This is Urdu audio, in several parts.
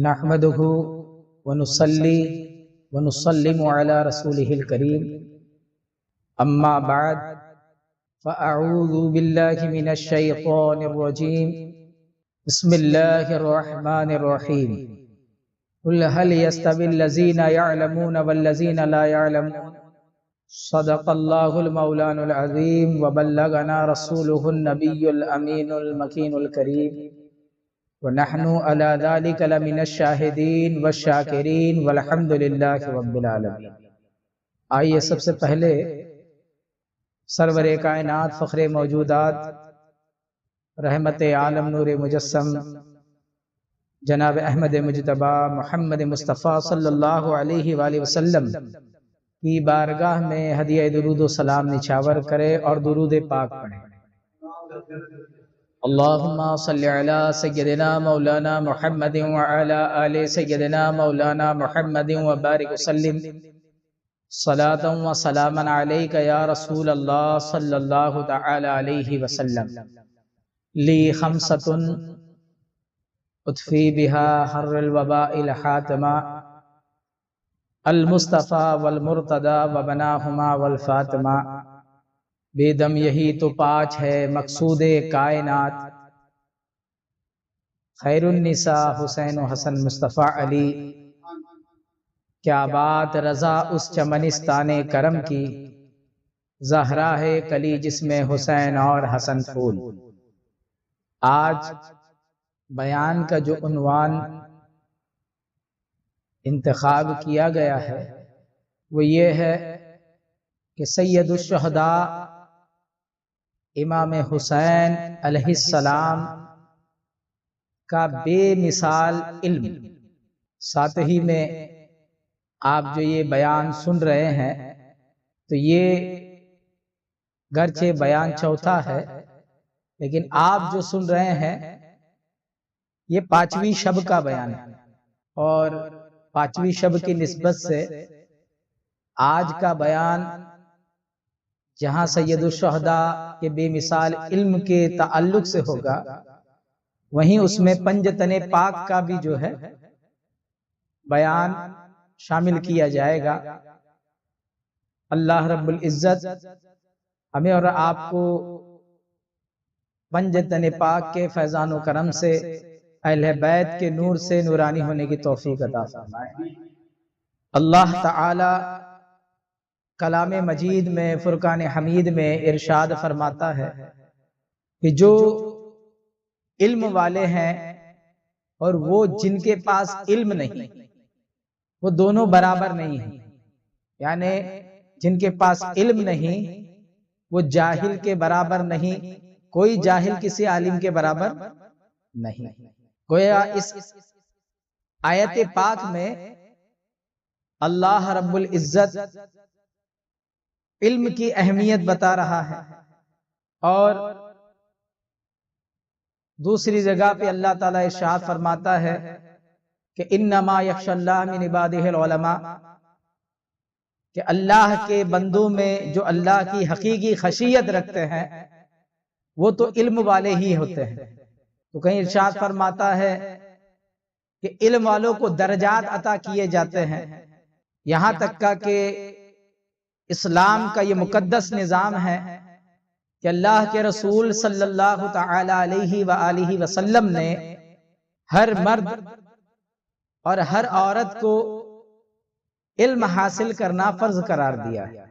نحمده ونصلي ونسلم على رسوله الكريم أما بعد فأعوذ بالله من الشيطان الرجيم بسم الله الرحمن الرحيم قل هل يستوي الذين يعلمون والذين لا يعلمون صدق الله المولان العظيم وبلغنا رسوله النبي الأمين المكين الكريم ونحن على ذلك لمن الشاہدین والشاکرین والحمد للہ رب العالمین۔ آئیے سب سے پہلے سرور کائنات فخر موجودات رحمت عالم نور مجسم جناب احمد مجتبی محمد مصطفیٰ صلی اللہ علیہ وآلہ وسلم کی بارگاہ میں ہدیہ درود و سلام نچھاور کرے اور درود پاک پڑھے۔ اللہم صلی علی سیدنا مولانا محمد وعلی آل سیدنا مولانا محمد وبارک وسلم صلاة و سلاما علیک یا رسول اللہ صلی اللہ تعالی علیہ وسلم۔ لی خمسۃ اطفی بہا حر الوباء الحاتمہ المصطفیٰ والمرتضی وبناہما والفاطمہ۔ بے دم یہی تو پاچ ہے مقصود کائنات، خیر النساء حسین و حسن مصطفیٰ علی۔ کیا بات رضا اس چمنستان کرم کی، زہرا ہے کلی جس میں حسین اور حسن پھول۔ آج بیان کا جو عنوان انتخاب کیا گیا ہے وہ یہ ہے کہ سید الشہداء امام حسین علیہ السلام کا بے مثال علم۔ ساتھ ہی میں آپ جو یہ بیان سن رہے ہیں تو یہ گرچہ بیان چوتھا ہے لیکن آپ جو سن رہے ہیں یہ پانچویں شب کا بیان ہے، اور پانچویں شب کی نسبت سے آج کا بیان جہاں سید الشہداء کے بے مثال علم کے تعلق سے ہوگا وہیں اس میں پنجتن پاک کا بھی جو ہے بیان شامل کیا جائے گا۔ اللہ رب العزت ہمیں اور آپ کو پنجتن پاک کے فیضان و کرم سے اہل بیت کے نور سے نورانی ہونے کی توفیق عطا فرمائے۔ اللہ تعالی کلام مجید میں فرقان حمید میں ارشاد فرماتا ہے کہ جو علم والے ہیں اور وہ جن کے پاس علم نہیں وہ دونوں برابر نہیں ہیں، یعنی جن کے پاس علم نہیں وہ جاہل کے برابر نہیں، کوئی جاہل کسی عالم کے برابر نہیں۔ گویا اس آیت پاک میں اللہ رب العزت علم کی اہمیت بتا رہا ہے، اور دوسری جگہ پہ اللہ تعالیٰ ارشاد فرماتا ہے کہ انما یخشی اللہ من عبادہ العلماء، کہ اللہ کے بندوں میں جو اللہ کی حقیقی خشیت رکھتے ہیں وہ تو علم والے ہی ہوتے ہیں۔ تو کہیں ارشاد فرماتا ہے کہ علم والوں کو درجات عطا کیے جاتے ہیں، یہاں تک کہ اسلام کا یہ مقدس نظام ہے کہ اللہ کے رسول صلی اللہ تعالی علیہ وآلہ وسلم نے ہر مرد اور ہر عورت کو علم حاصل کرنا فرض قرار دیا ہے،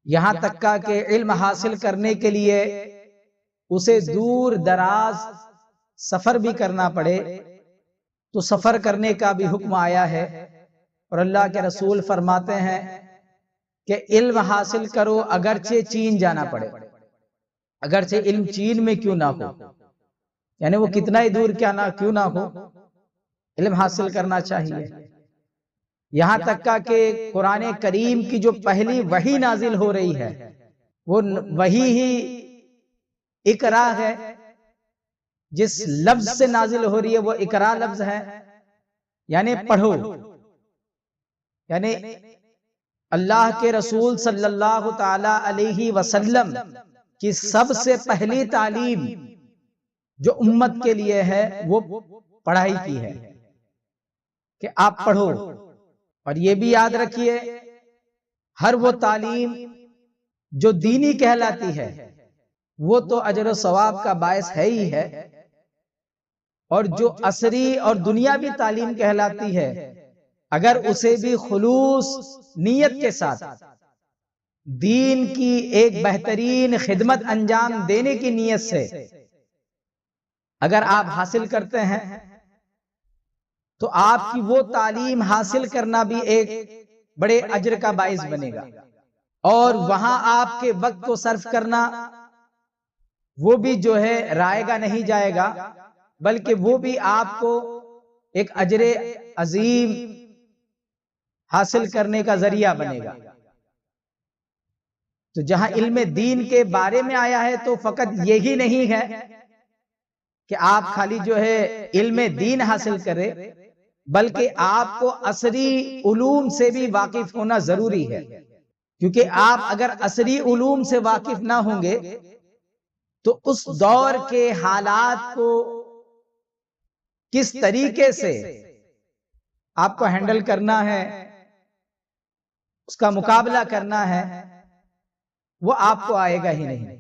یہاں تک کہ علم حاصل کرنے کے لیے اسے دور دراز سفر بھی کرنا پڑے تو سفر کرنے کا بھی حکم آیا ہے، اور اللہ کے رسول فرماتے ہیں کہ علم حاصل کرو اگرچہ چین جانا پڑے، اگرچہ علم چین میں کیوں نہ ہو، یعنی وہ کتنا ہی دور کیوں نہ ہو علم حاصل کرنا چاہیے۔ یہاں تک کہ قرآن کریم کی جو پہلی وحی نازل ہو رہی ہے وہ وحی ہی اقرا ہے، جس لفظ سے نازل ہو رہی ہے وہ اقرا لفظ ہے، یعنی پڑھو، یعنی اللہ کے رسول صلی اللہ تعالی علیہ وسلم کی سب سے پہلی تعلیم جو امت کے لیے ہے وہ پڑھائی کی ہے، کہ آپ پڑھو، اور یہ بھی یاد رکھیے ہر وہ تعلیم جو دینی کہلاتی ہے وہ تو اجر و ثواب کا باعث ہے ہی ہے، اور جو عصری اور دنیاوی تعلیم کہلاتی ہے اگر اسے بھی خلوص نیت کے ساتھ دین کی ایک بہترین خدمت انجام دینے کی نیت سے اگر آپ حاصل کرتے ہیں تو آپ کی وہ تعلیم حاصل کرنا بھی ایک بڑے اجر کا باعث بنے گا، اور وہاں آپ کے وقت کو صرف کرنا وہ بھی جو ہے رائے گا نہیں جائے گا، بلکہ وہ بھی آپ کو ایک اجر عظیم حاصل کرنے کا ذریعہ بنے گا۔ تو جہاں علم دین کے بارے میں آیا ہے تو فقط یہی نہیں ہے کہ آپ خالی جو ہے علم دین حاصل کریں، بلکہ آپ کو عصری علوم سے بھی واقف ہونا ضروری ہے، کیونکہ آپ اگر عصری علوم سے واقف نہ ہوں گے تو اس دور کے حالات کو کس طریقے سے آپ کو ہینڈل کرنا ہے، اس کا مقابلہ کرنا ہے، وہ آپ کو آئے گا ہی نہیں۔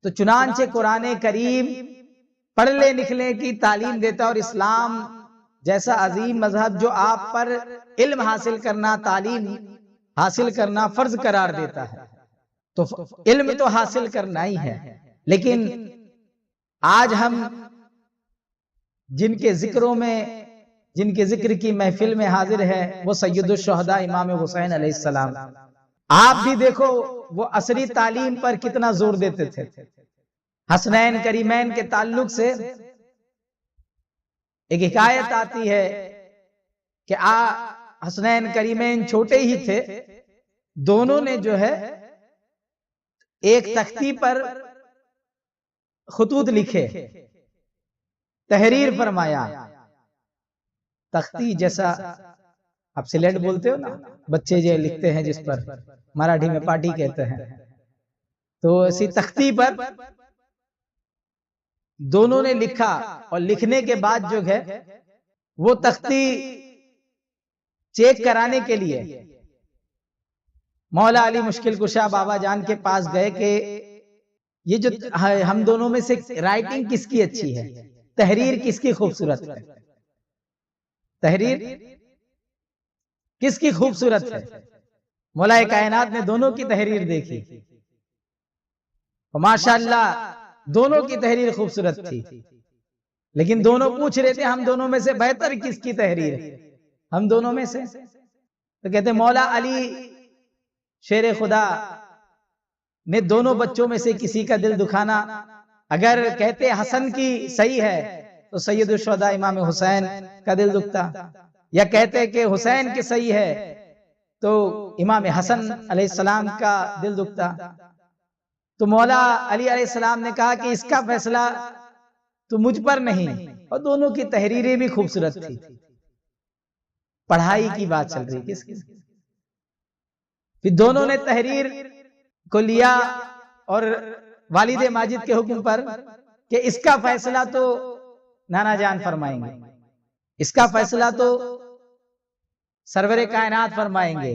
تو چنانچہ قرآن کریم پڑھنے لکھنے کی تعلیم دیتا ہے، اور اسلام جیسا عظیم مذہب جو آپ پر علم حاصل کرنا، تعلیم حاصل کرنا فرض قرار دیتا ہے، تو علم تو حاصل کرنا ہی ہے۔ لیکن آج ہم جن کے ذکروں میں، جن کے ذکر کی محفل میں حاضر ہے وہ سید الشہداء امام حسین علیہ السلام، آپ بھی دیکھو وہ عصری تعلیم پر کتنا زور دیتے تھے۔ حسنین کریمین کے تعلق سے ایک حکایت آتی ہے کہ حسنین کریمین چھوٹے ہی تھے، دونوں نے جو ہے ایک تختی پر خطوط لکھے، تحریر فرمایا۔ تختی جیسا آپ سلیٹ بولتے ہو نا، بچے جو لکھتے ہیں جس پر، مراٹھی میں پاٹی کہتے ہیں، تو اسی تختی پر دونوں نے لکھا، اور لکھنے کے بعد جو ہے وہ تختی چیک کرانے کے لیے مولا علی مشکل کشا بابا جان کے پاس گئے کہ یہ جو ہم دونوں میں سے رائٹنگ کس کی اچھی ہے، تحریر کس کی خوبصورت ہے، تحریر کس کی خوبصورت ہے۔ مولا کائنات نے دونوں کی تحریر دیکھی، ماشاءاللہ دونوں کی تحریر خوبصورت تھی، لیکن دونوں پوچھ رہے تھے ہم دونوں میں سے بہتر کس کی تحریر ہے، ہم دونوں میں سے؟ تو کہتے مولا علی شیر خدا نے دونوں بچوں میں سے کسی کا دل دکھانا، اگر کہتے حسن کی صحیح ہے تو سید الشہداء امام حسین کا دل دکھتا، یا کہتے کہ حسین کی صحیح ہے تو امام حسن علیہ السلام کا دل دکھتا۔ تو مولا علی علیہ السلام نے کہا کہ اس کا فیصلہ تو مجھ پر نہیں، اور دونوں کی تحریریں بھی خوبصورت تھی۔ پڑھائی کی بات چل رہی کس کی؟ پھر دونوں نے تحریر کو لیا، اور والد ماجد کے حکم پر کہ اس کا فیصلہ تو نانا جان فرمائیں گے، اس کا فیصلہ تو سرور کائنات فرمائیں گے،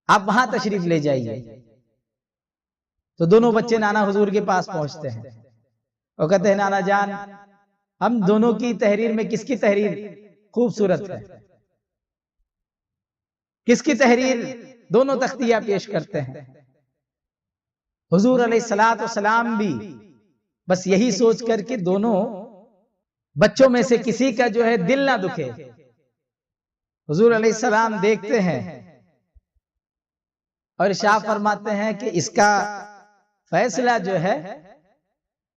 آپ وہاں تشریف لے جائیے۔ تو دونوں بچے نانا حضور کے پاس پہنچتے ہیں اور کہتے ہیں نانا جان ہم دونوں کی تحریر میں کس کی تحریر خوبصورت ہے، کس کی تحریر؟ دونوں تختیاں پیش کرتے ہیں۔ حضور علیہ السلام بھی بس یہی سوچ کر کے دونوں بچوں میں سے کسی کا جو ہے دل نہ دکھے، حضور علیہ السلام دیکھتے ہیں اور ارشاد فرماتے ہیں کہ اس کا فیصلہ جو ہے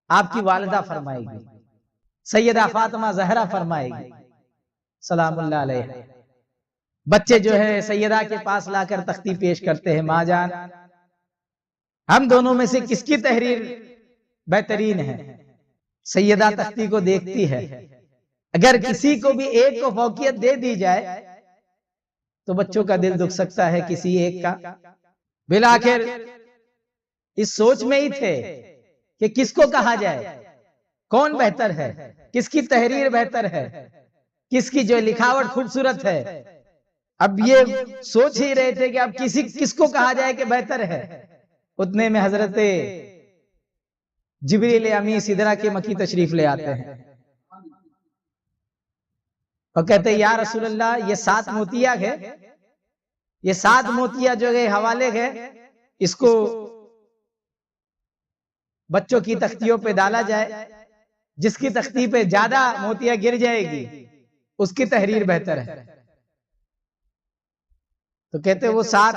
آپ کی والدہ فرمائے گی، سیدہ فاطمہ زہرا فرمائے گی سلام اللہ علیہ۔ بچے جو ہے سیدہ کے پاس لا کر تختی پیش کرتے ہیں، ماں جان ہم دونوں میں سے کس کی تحریر بہترین ہے؟ سیدہ تختی کو دیکھتی ہے، اگر کسی کو بھی ایک کو فوقیت دے دی جائے تو بچوں کا دل دکھ سکتا ہے کسی ایک کا۔ بالآخر اس سوچ میں ہی تھے کہ کس کو کہا جائے، کون بہتر ہے، کس کی تحریر بہتر ہے۔ کس کی جو لکھاوٹ خوبصورت ہے. اب یہ سوچ ہی رہے تھے کہ اب کس کو کہا جائے کہ بہتر ہے. اتنے میں حضرت جبریل امین سدرہ کے مکی تشریف لے آتے ہیں اور کہتے ہیں یا رسول اللہ یہ 7 موتیا ہے، یہ 7 موتیا جو ہے حوالے ہے، اس کو بچوں کی تختیوں پہ ڈالا جائے، جس کی تختی پہ زیادہ موتیا گر جائے گی اس کی تحریر بہتر ہے. تو کہتے ہیں وہ 7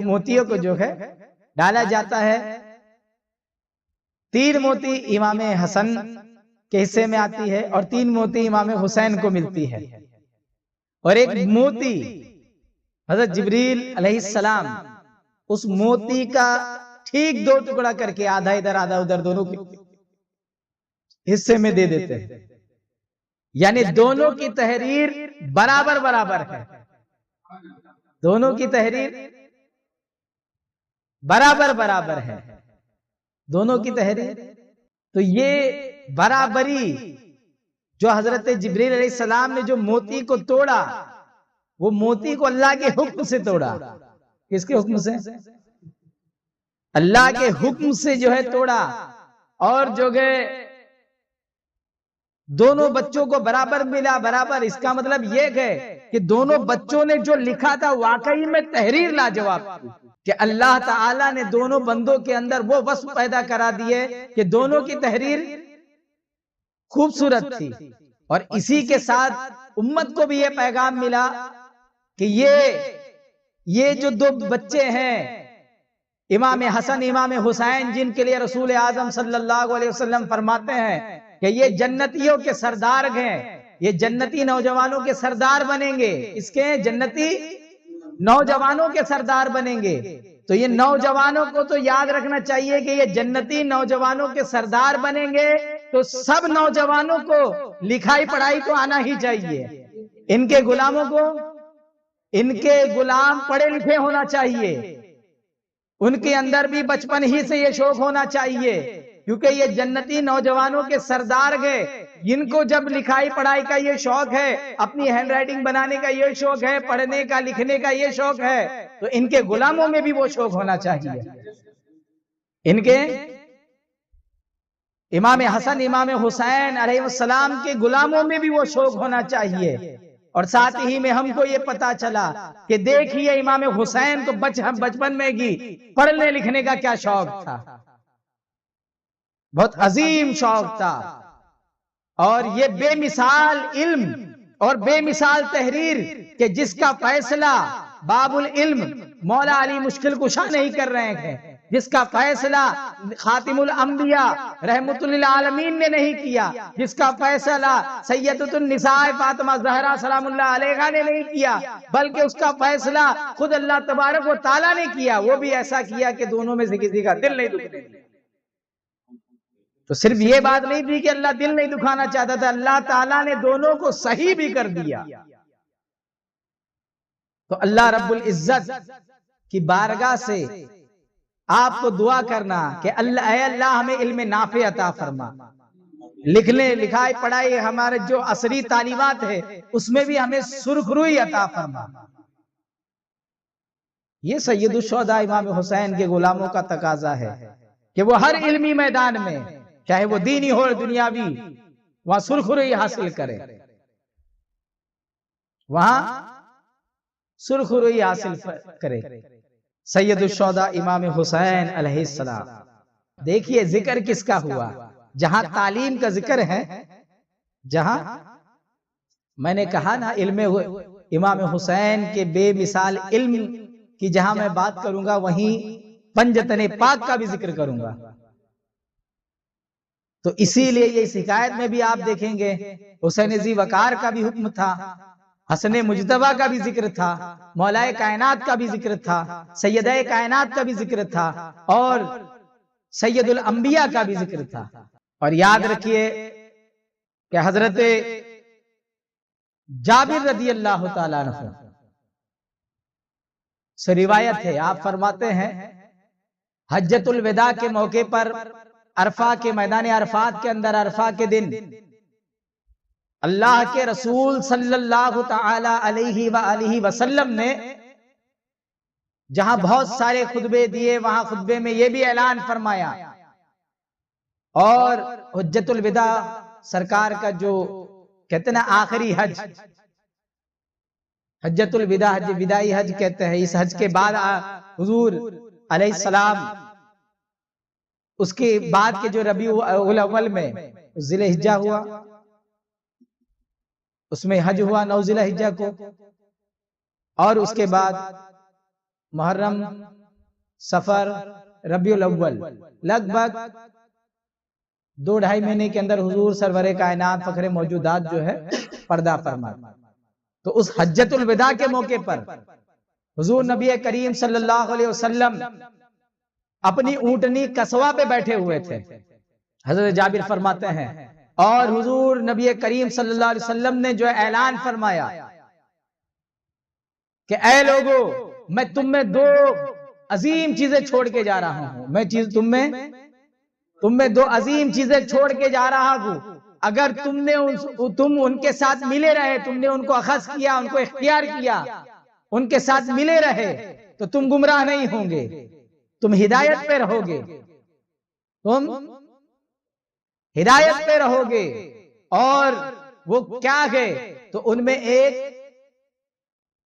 موتیوں کو جو ہے ڈالا جاتا ہے. 3 موتی امام حسن کے حصے میں آتی ہے اور 3 موتی امام حسین کو ملتی ہے، اور ایک موتی حضرت جبریل علیہ السلام اس موتی کا ٹھیک 2 ٹکڑا کر کے، آدھا ادھر آدھا ادھر، دونوں کے حصے میں دے دیتے ہیں. یعنی دونوں کی تحریر برابر برابر ہے، دونوں کی تحریر برابر برابر ہے، دونوں کی تحریر. تو یہ برابری جو حضرت جبریل علیہ السلام نے جو موتی کو توڑا، وہ موتی کو اللہ کے حکم سے توڑا. کس کے حکم سے؟ اللہ کے حکم سے جو ہے توڑا. اور جو ہے دونوں بچوں کو برابر ملا. برابر اس کا مطلب یہ ہے کہ دونوں بچوں نے جو لکھا تھا واقعی میں تحریر لاجواب تھی، کہ اللہ تعالیٰ نے دونوں بندوں کے اندر وہ وصف پیدا کرا دیے کہ دونوں کی تحریر خوبصورت تھی. اور اسی کے ساتھ امت کو بھی یہ پیغام ملا کہ یہ جو 2 بچے ہیں امام حسن امام حسین، جن کے لیے رسول اعظم صلی اللہ علیہ وسلم فرماتے ہیں کہ یہ جنتیوں کے سردار ہیں، یہ جنتی نوجوانوں کے سردار بنیں گے. اس کے جنتی نوجوانوں کے سردار بنیں گے. تو یہ نوجوانوں کو تو یاد رکھنا چاہیے کہ یہ جنتی نوجوانوں کے سردار بنیں گے، تو سب نوجوانوں کو لکھائی پڑھائی تو آنا ہی چاہیے. ان کے غلاموں کو، ان کے غلام پڑھے لکھے ہونا چاہیے. ان کے اندر بھی بچپن ہی سے یہ شوق ہونا چاہیے، کیونکہ یہ جنتی نوجوانوں کے سردار گئے. جن کو جب لکھائی پڑھائی کا یہ شوق ہے، اپنی ہینڈ رائٹنگ بنانے کا یہ شوق ہے، پڑھنے کا لکھنے کا یہ شوق ہے، تو ان کے غلاموں میں بھی وہ شوق ہونا چاہیے. ان کے امام حسن امام حسین علیہ السلام کے غلاموں میں بھی وہ شوق ہونا چاہیے. اور ساتھ ہی میں ہم کو یہ پتا چلا کہ دیکھیے امام حسین تو بچپن میں ہی پڑھنے لکھنے کا کیا شوق تھا، بہت عظیم شوق تھا. اور یہ بے مثال علم اور بے مثال تحریر کہ جس کا فیصلہ باب العلم مولا علی مشکل کشا نہیں کر رہے ہیں، جس کا فیصلہ خاتم الانبیاء رحمت للعالمین نے نہیں کیا، جس کا فیصلہ سیدۃ النساء فاطمہ زہرا سلام اللہ علیہا نے نہیں کیا، بلکہ اس کا فیصلہ خود اللہ تبارک و تعالیٰ نے کیا. وہ بھی ایسا کیا کہ دونوں میں سے کسی کا دل نہیں دکھنے دیا. تو صرف یہ بات نہیں تھی کہ اللہ دل نہیں دکھانا چاہتا تھا، اللہ تعالیٰ نے دونوں کو صحیح بھی کر دیا. تو اللہ رب العزت کی بارگاہ سے آپ کو دعا کرنا کہ اے اللہ ہمیں علم نافع عطا فرما. لکھنے لکھائی پڑھائی ہمارے جو عصری تعلیمات ہے اس میں بھی ہمیں سرخروئی عطا فرما. یہ سید الشہداء امام حسین کے غلاموں کا تقاضا ہے کہ وہ ہر علمی میدان میں، چاہے وہ دینی ہو دنیاوی، وہاں سرخروئی حاصل کرے، وہاں سرخروئی حاصل کرے. سید الشہداء امام حسین علیہ السلام. دیکھیے ذکر کس کا ہوا؟ جہاں تعلیم کا ذکر ہے، جہاں میں نے کہا نا علم امام حسین کے بے مثال علم کی جہاں میں بات کروں گا، وہیں پنجتن پاک کا بھی ذکر کروں گا. تو اسی لیے یہ حکایت میں بھی آپ دیکھیں گے حسین ذی وقار کا بھی حکم تھا، حسن مجتبیٰ کا بھی ذکر تھا، مولا کائنات کا بھی ذکر تھا، سیدہ کائنات کا بھی ذکر تھا، اور سید الانبیاء کا بھی ذکر تھا. اور یاد رکھیے کہ حضرت جابر رضی اللہ تعالیٰ عنہ سے روایت ہے، آپ فرماتے ہیں حجۃ الوداع کے موقع پر عرفہ کے میدان عرفات کے اندر، عرفہ کے دن اللہ کے رسول صلی اللہ تعالی علیہ وآلہ وسلم نے جہاں بہت سارے خطبے دیے، وہاں خطبے میں یہ بھی اعلان فرمایا، اور حجت الوداع سرکار کا جو کہتے ہیں نا آخری حج، حجت الوداع، حج وداعی حج کہتے ہیں، اس حج کے بعد حضور علیہ السلام اس کے بعد کے جو ربیع الاول میں ذی الحجہ ہوا، اس میں حج ہوا 9 ذی الحجہ کو، اور اس کے بعد محرم، سفر، ربیع الاول، لگ بھگ 2-2.5 مہینے کے اندر حضور سرور کائنات فخر موجودات جو ہے پردہ فرما۔ تو اس حجت الوداع کے موقع پر حضور نبی کریم صلی اللہ علیہ وسلم اپنی اونٹنی قصوہ پہ بیٹھے ہوئے تھے، حضرت جابر فرماتے ہیں، اور حضور نبی کریم صلی اللہ علیہ وسلم نے جو اعلان فرمایا کہ اے لوگو، میں تم میں 2 عظیم چیزیں چھوڑ کے جا رہا ہوں، میں تم میں 2 عظیم چیزیں چھوڑ کے جا رہا ہوں، اگر تم ان کے ساتھ ملے رہے، تم نے ان کو اخذ کیا، ان کو اختیار کیا، ان کے ساتھ ملے رہے، تو تم گمراہ نہیں ہوں گے، تم ہدایت پہ رہو گے، تم ہدایت پہ رہو گے۔ اور وہ کیا ہے؟ تو ان میں ایک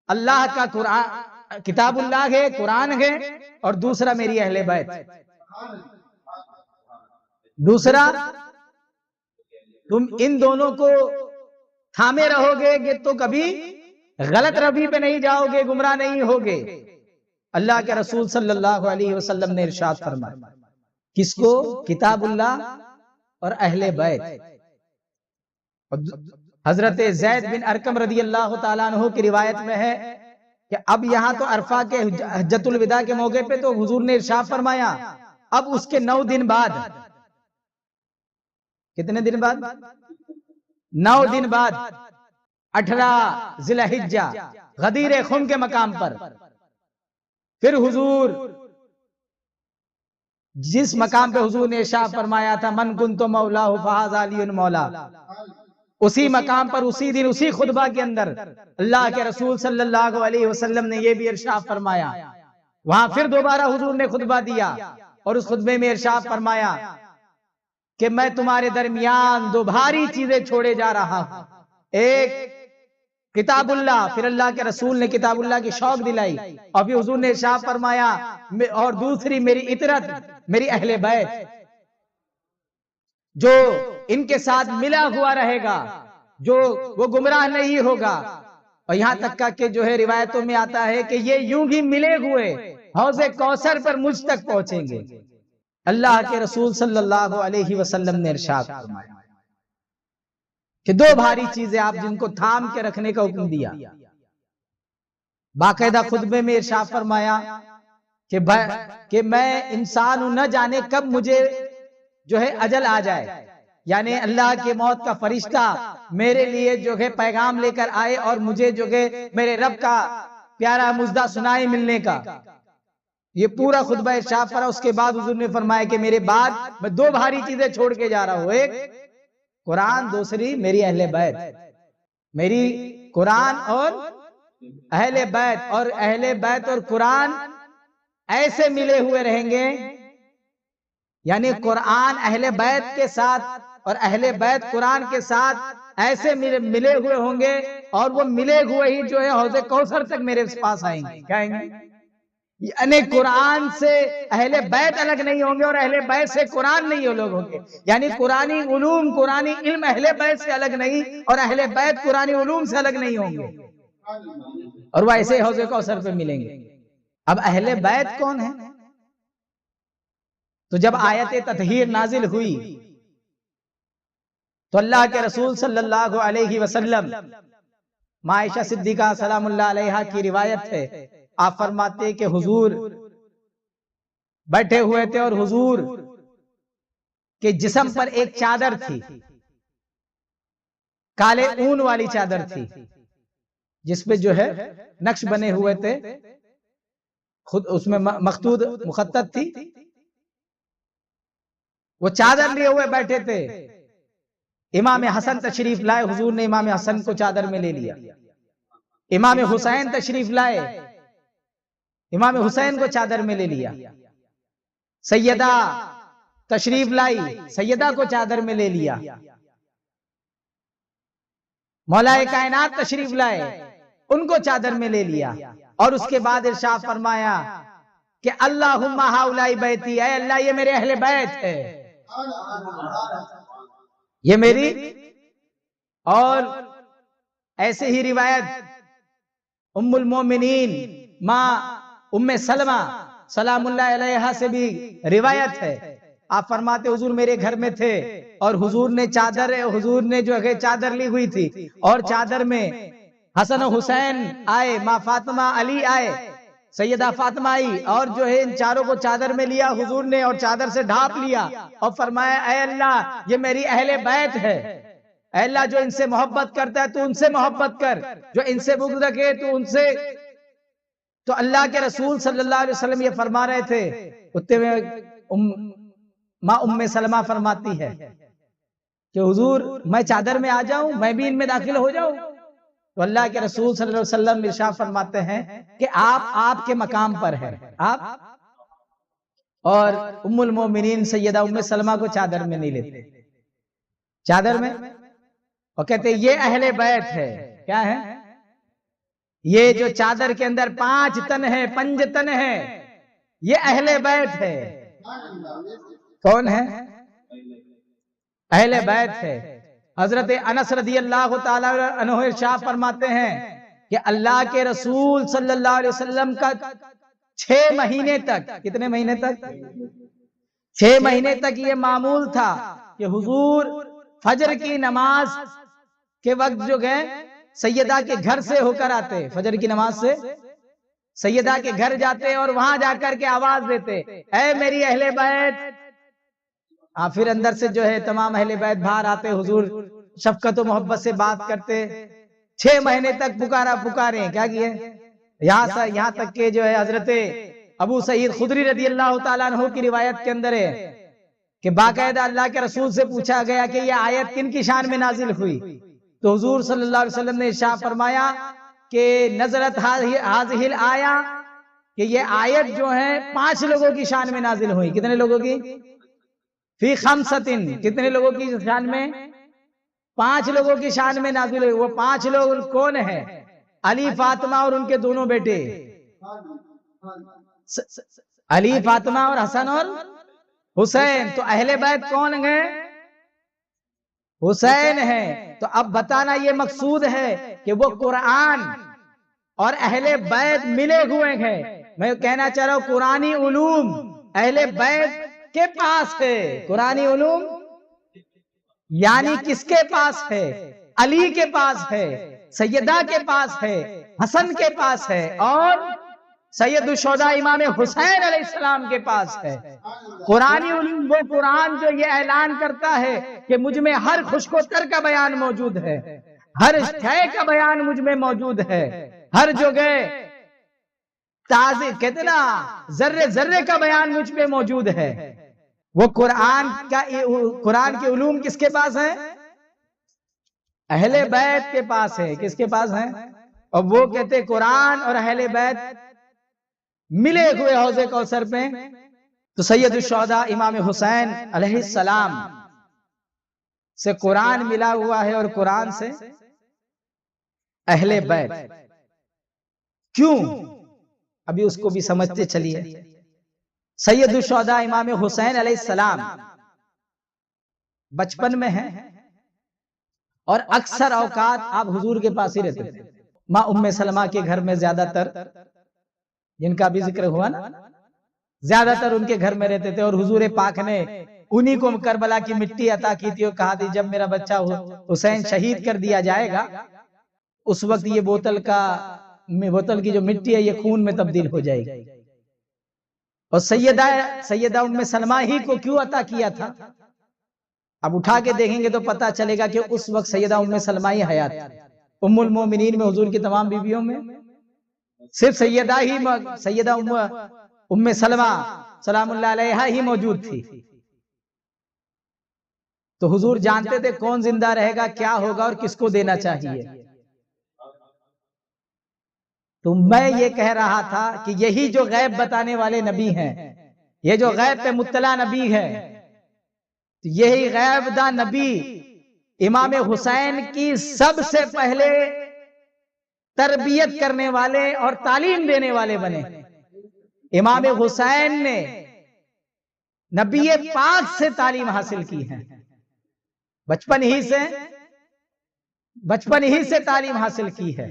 اللہ کا قرآن، کتاب اللہ ہے، قرآن ہے، اور دوسرا میری اہل بیت۔ دوسرا، تم ان دونوں کو تھامے رہو گے تو کبھی غلط روی پہ نہیں جاؤ گے، گمراہ نہیں ہوگے۔ اللہ کے رسول صلی اللہ علیہ وسلم نے ارشاد فرمایا، کس کو؟ کتاب اللہ اور اہل بیت۔ حضرت زید بن ارقم رضی اللہ تعالیٰ عنہ کی روایت میں ہے کہ اب یہاں تو عرفہ کے حجت الوداع کے موقع پہ تو حضور نے ارشاد فرمایا، اب اس کے 9 دن بعد، کتنے دن بعد؟ 9 دن بعد 18 ذی الحجہ غدیر خم کے مقام پر پھر حضور جس مقام پہ حضور نے ارشاد فرمایا تھا من کنت مولا فہذا علی مولا، اسی مقام پر اسی دن اسی خطبہ کے اندر اللہ کے رسول صلی اللہ علیہ وسلم نے یہ بھی ارشاد فرمایا۔ وہاں پھر دوبارہ حضور نے خطبہ دیا اور اس خطبے میں ارشاد فرمایا کہ میں تمہارے درمیان 2 بھاری چیزیں چھوڑے جا رہا ہوں، ایک کتاب اللہ، پھر اللہ کے رسول نے کتاب اللہ کی شوق دلائی، اور پھر حضور نے ارشاد فرمایا، اور دوسری میری اطرت، میری اہل بیت، جو ان کے ساتھ ملا ہوا رہے گا، جو وہ گمراہ نہیں ہوگا۔ اور یہاں تک کہ جو ہے روایتوں میں آتا ہے کہ یہ یوں ہی ملے ہوئے حوض کوثر پر مجھ تک پہنچیں گے۔ اللہ کے رسول صلی اللہ علیہ وسلم نے ارشاد فرمایا کہ 2 بھاری چیزیں آپ جن کو تھام کے رکھنے کا حکم دیا۔ باقاعدہ خطبے میں ارشاد فرمایا کہ میں انسان ہوں، نہ جانے کب مجھے جو ہے اجل آ جائے، یعنی اللہ کے موت کا فرشتہ میرے لیے جو ہے پیغام لے کر آئے اور مجھے جو ہے میرے رب کا پیارا مژدہ سنائے ملنے کا۔ یہ پورا خطبہ ارشاد فرمایا۔ اس کے بعد حضور نے فرمایا کہ میرے بعد میں 2 بھاری چیزیں چھوڑ کے جا رہا ہوں، ایک قرآن، دوسری میری اہل بیت۔ میری قرآن اور اہل بیت، اور اہل بیت اور قرآن ایسے ملے ہوئے رہیں گے، یعنی قرآن اہل بیت کے ساتھ اور اہل بیت قرآن کے ساتھ ایسے ملے ہوئے ہوں گے، اور وہ ملے ہوئے ہی جو ہے حوض کوثر تک میرے پاس آئیں گے۔ کیا آئیں گے؟ یعنی قرآن سے اہل بیت الگ نہیں ہوں گے، اور اہل بیت سے قرآن نہیں لوگ ہوں گے، یعنی قرآنی علوم، قرآنی علم اہل بیت سے الگ نہیں، اور اہل بیت قرآنی علوم سے الگ نہیں ہوں گے، اور وہ ایسے حوض کوثر پہ ملیں گے۔ اب اہل بیت کون ہے؟ تو جب آیت تطہیر نازل ہوئی تو اللہ کے رسول صلی اللہ علیہ وسلم، عائشہ صدیقہ سلام اللہ علیہا کی روایت ہے، آپ فرماتے کہ حضور بیٹھے ہوئے تھے اور حضور کے جسم پر ایک چادر تھی، کالے اون والی چادر تھی، جس پہ جو ہے نقش بنے ہوئے تھے، خود اس میں مخطوط مخطط تھی۔ وہ چادر لیے ہوئے بیٹھے تھے، امام حسن تشریف لائے، حضور نے امام حسن کو چادر میں لے لیا۔ امام حسین تشریف لائے، امام حسین کو چادر میں لے لیا۔ سیدہ تشریف لائی، سیدہ کو چادر میں لے لیا۔ مولا کائنات تشریف لائے، ان کو چادر میں لے لیا۔ اور اس کے بعد ارشاد فرمایا کہ اللہم ہؤلاء بیتی، اے اللہ یہ میرے اہل بیت ہے، یہ میری۔ اور ایسے ہی روایت ام المومنین ماں ام سلمہ سلام اللہ علیہا سے بھی روایت ہے، آپ فرماتے حضور میرے گھر میں تھے اور حضور نے جو ہے چادر لی ہوئی تھی، اور چادر میں حسن و حسین آئے، ماں فاطمہ علی آئے، سیدہ فاطمہ آئی، اور جو ہے ان چاروں کو چادر میں لیا حضور نے اور چادر سے ڈھانپ لیا اور فرمایا اے اللہ یہ میری اہل بیت ہے، اے اللہ جو ان سے محبت کرتا ہے تو ان سے محبت کر، جو ان سے بغض رکھے تو ان سے۔ تو اللہ کے رسول صلی اللہ علیہ وسلم یہ فرما رہے تھے، اتنے میں ماں ام سلمہ فرماتی ہے کہ حضور میں چادر میں آ جاؤں، میں بھی ان میں داخل ہو جاؤں؟ تو اللہ کے رسول صلی اللہ علیہ وسلم ارشاد فرماتے ہیں کہ آپ کے مقام پر ہیں آپ، اور ام المومنین سیدہ ام سلمہ کو چادر میں نہیں لیتے، چادر میں، اور کہتے یہ اہل بیت ہے۔ کیا ہے یہ جو چادر کے اندر 5 تن ہے، 5 تن ہے، یہ اہل بیت ہے۔ کون ہے؟ اہل بیت ہے۔ حضرت انس رضی اللہ تعالی عنہ ارشاد فرماتے ہیں کہ اللہ کے رسول صلی اللہ علیہ وسلم کا 6 مہینے تک، کتنے مہینے تک؟ 6 مہینے تک یہ معمول تھا کہ حضور فجر کی نماز کے وقت جو گئے سیدہ کے گھر سے ہو کر آتے، فجر کی نماز سے سیدہ کے گھر جاتے اور وہاں جا کر کے آواز دیتے اے میری اہل بیت، پھر اندر سے جو ہے تمام اہل بیت باہر آتے، حضور شفقت و محبت سے بات کرتے۔ 6 مہینے تک پکارے، کیا کیے؟ یہاں تک کہ جو ہے حضرت ابو سعید خدری رضی اللہ تعالیٰ عنہ کی روایت کے اندر ہے کہ باقاعدہ اللہ کے رسول سے پوچھا گیا کہ یہ آیت کن کی شان میں نازل ہوئی؟ تو حضور صلی اللہ علیہ وسلم نے ارشاد فرمایا کہ نزلت ہذہ الآیہ، کہ یہ آیت جو ہے 5 لوگوں کی شان میں نازل ہوئی۔ کتنے لوگوں کی؟ فی خمسۃ، کتنے لوگوں کی شان میں؟ 5 لوگوں کی شان میں نازل ہوئی۔ وہ 5 لوگ کون ہیں؟ علی، فاطمہ اور ان کے دونوں بیٹے، علی، فاطمہ اور حسن اور حسین۔ تو اہل بیت کون ہیں؟ حسین ہے۔ تو اب بتانا یہ مقصود ہے کہ وہ قرآن اور اہل بیت ملے ہوئے ہیں۔ میں کہنا چاہ رہا ہوں قرآنی علوم اہل بیت کے پاس ہے۔ قرآنی علوم یعنی کس کے پاس ہے؟ علی کے پاس ہے، سیدہ کے پاس ہے، حسن کے پاس ہے، اور سید الشہداء امام حسین علیہ السلام کے پاس ہے۔ قرآنی علوم وہ قرآن جو یہ اعلان کرتا ہے کہ مجھ میں ہر خوشک و تر کا بیان موجود ہے، ہر شے کا بیان مجھ میں موجود ہے، ہر جگہ تازہ کہتے نا ذرے ذرے کا بیان مجھ پہ موجود ہے۔ وہ قرآن کے علوم کس کے پاس ہے؟ اہل بیت کے پاس ہے۔ کس کے پاس ہے؟ اور وہ کہتے قرآن اور اہل بیت ملے ہوئے حوض کوثر پہ۔ تو سید الشہداء امام حسین علیہ السلام سے قرآن ملا ہوا ہے اور قرآن سے اہل بیت۔ کیوں؟ ابھی اس کو بھی سمجھتے چلیے۔ سید الشہداء امام حسین علیہ السلام بچپن میں ہیں اور اکثر اوقات آپ حضور کے پاس ہی رہتے تھے۔ ماں ام سلمہ کے گھر میں زیادہ تر، جن کا بھی ذکر ہوا نا، زیادہ تر ان کے گھر میں رہتے تھے، اور حضور پاک نے انہی کو کربلا کی مٹی عطا کی تھی اور کہا تھی جب میرا بچہ حسین شہید کر دیا جائے گا اس وقت یہ بوتل کی جو مٹی ہے یہ خون میں تبدیل ہو جائے گی۔ اور سیدہ ام سلمہ ہی کو کیوں عطا کیا تھا؟ اب اٹھا کے دیکھیں گے تو پتا چلے گا کہ اس وقت سیدہ ام سلمہ ہی حیات تھی۔ ام المومنین میں حضور کی تمام بیویوں میں صرف سیدہ ام سلمہ سلام اللہ علیہا ہی موجود تھی۔ تو حضور جانتے تھے کون زندہ رہے گا، کیا ہوگا اور کس کو دینا چاہیے۔ تو میں یہ کہہ رہا تھا کہ یہی جو غیب بتانے والے نبی ہیں، یہ جو غیب پہ مطلع نبی ہے، یہی غیب دا نبی امام حسین کی سب سے پہلے تربیت کرنے والے اور تعلیم دینے والے بنے۔ امام حسین نے نبی پاک سے تعلیم حاصل کی ہے، بچپن ہی سے تعلیم حاصل کی ہے۔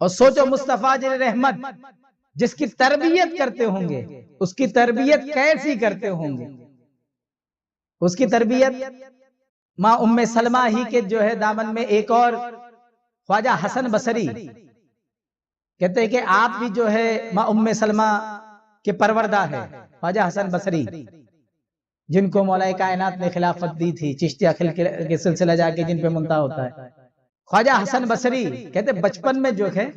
اور سوچو مصطفیٰ جل رحمت جس کی تربیت کرتے ہوں گے، اس کی تربیت کیسی کرتے ہوں گے؟ اس کی تربیت ماں ام سلمہ ہی کے جو ہے دامن میں ایک اور خواجہ حسن بصری کہتے ہیں کہ آپ بھی جو ہے ماں ام سلمہ کے پروردہ ہے، خواجہ حسن بصری جن کو مولا کائنات نے خلافت دی تھی، چشتیہ کے سلسلہ جا کے جن پہ منتہا ہوتا ہے۔ خواجہ حسن بصری کہتے بچپن میں جو ہے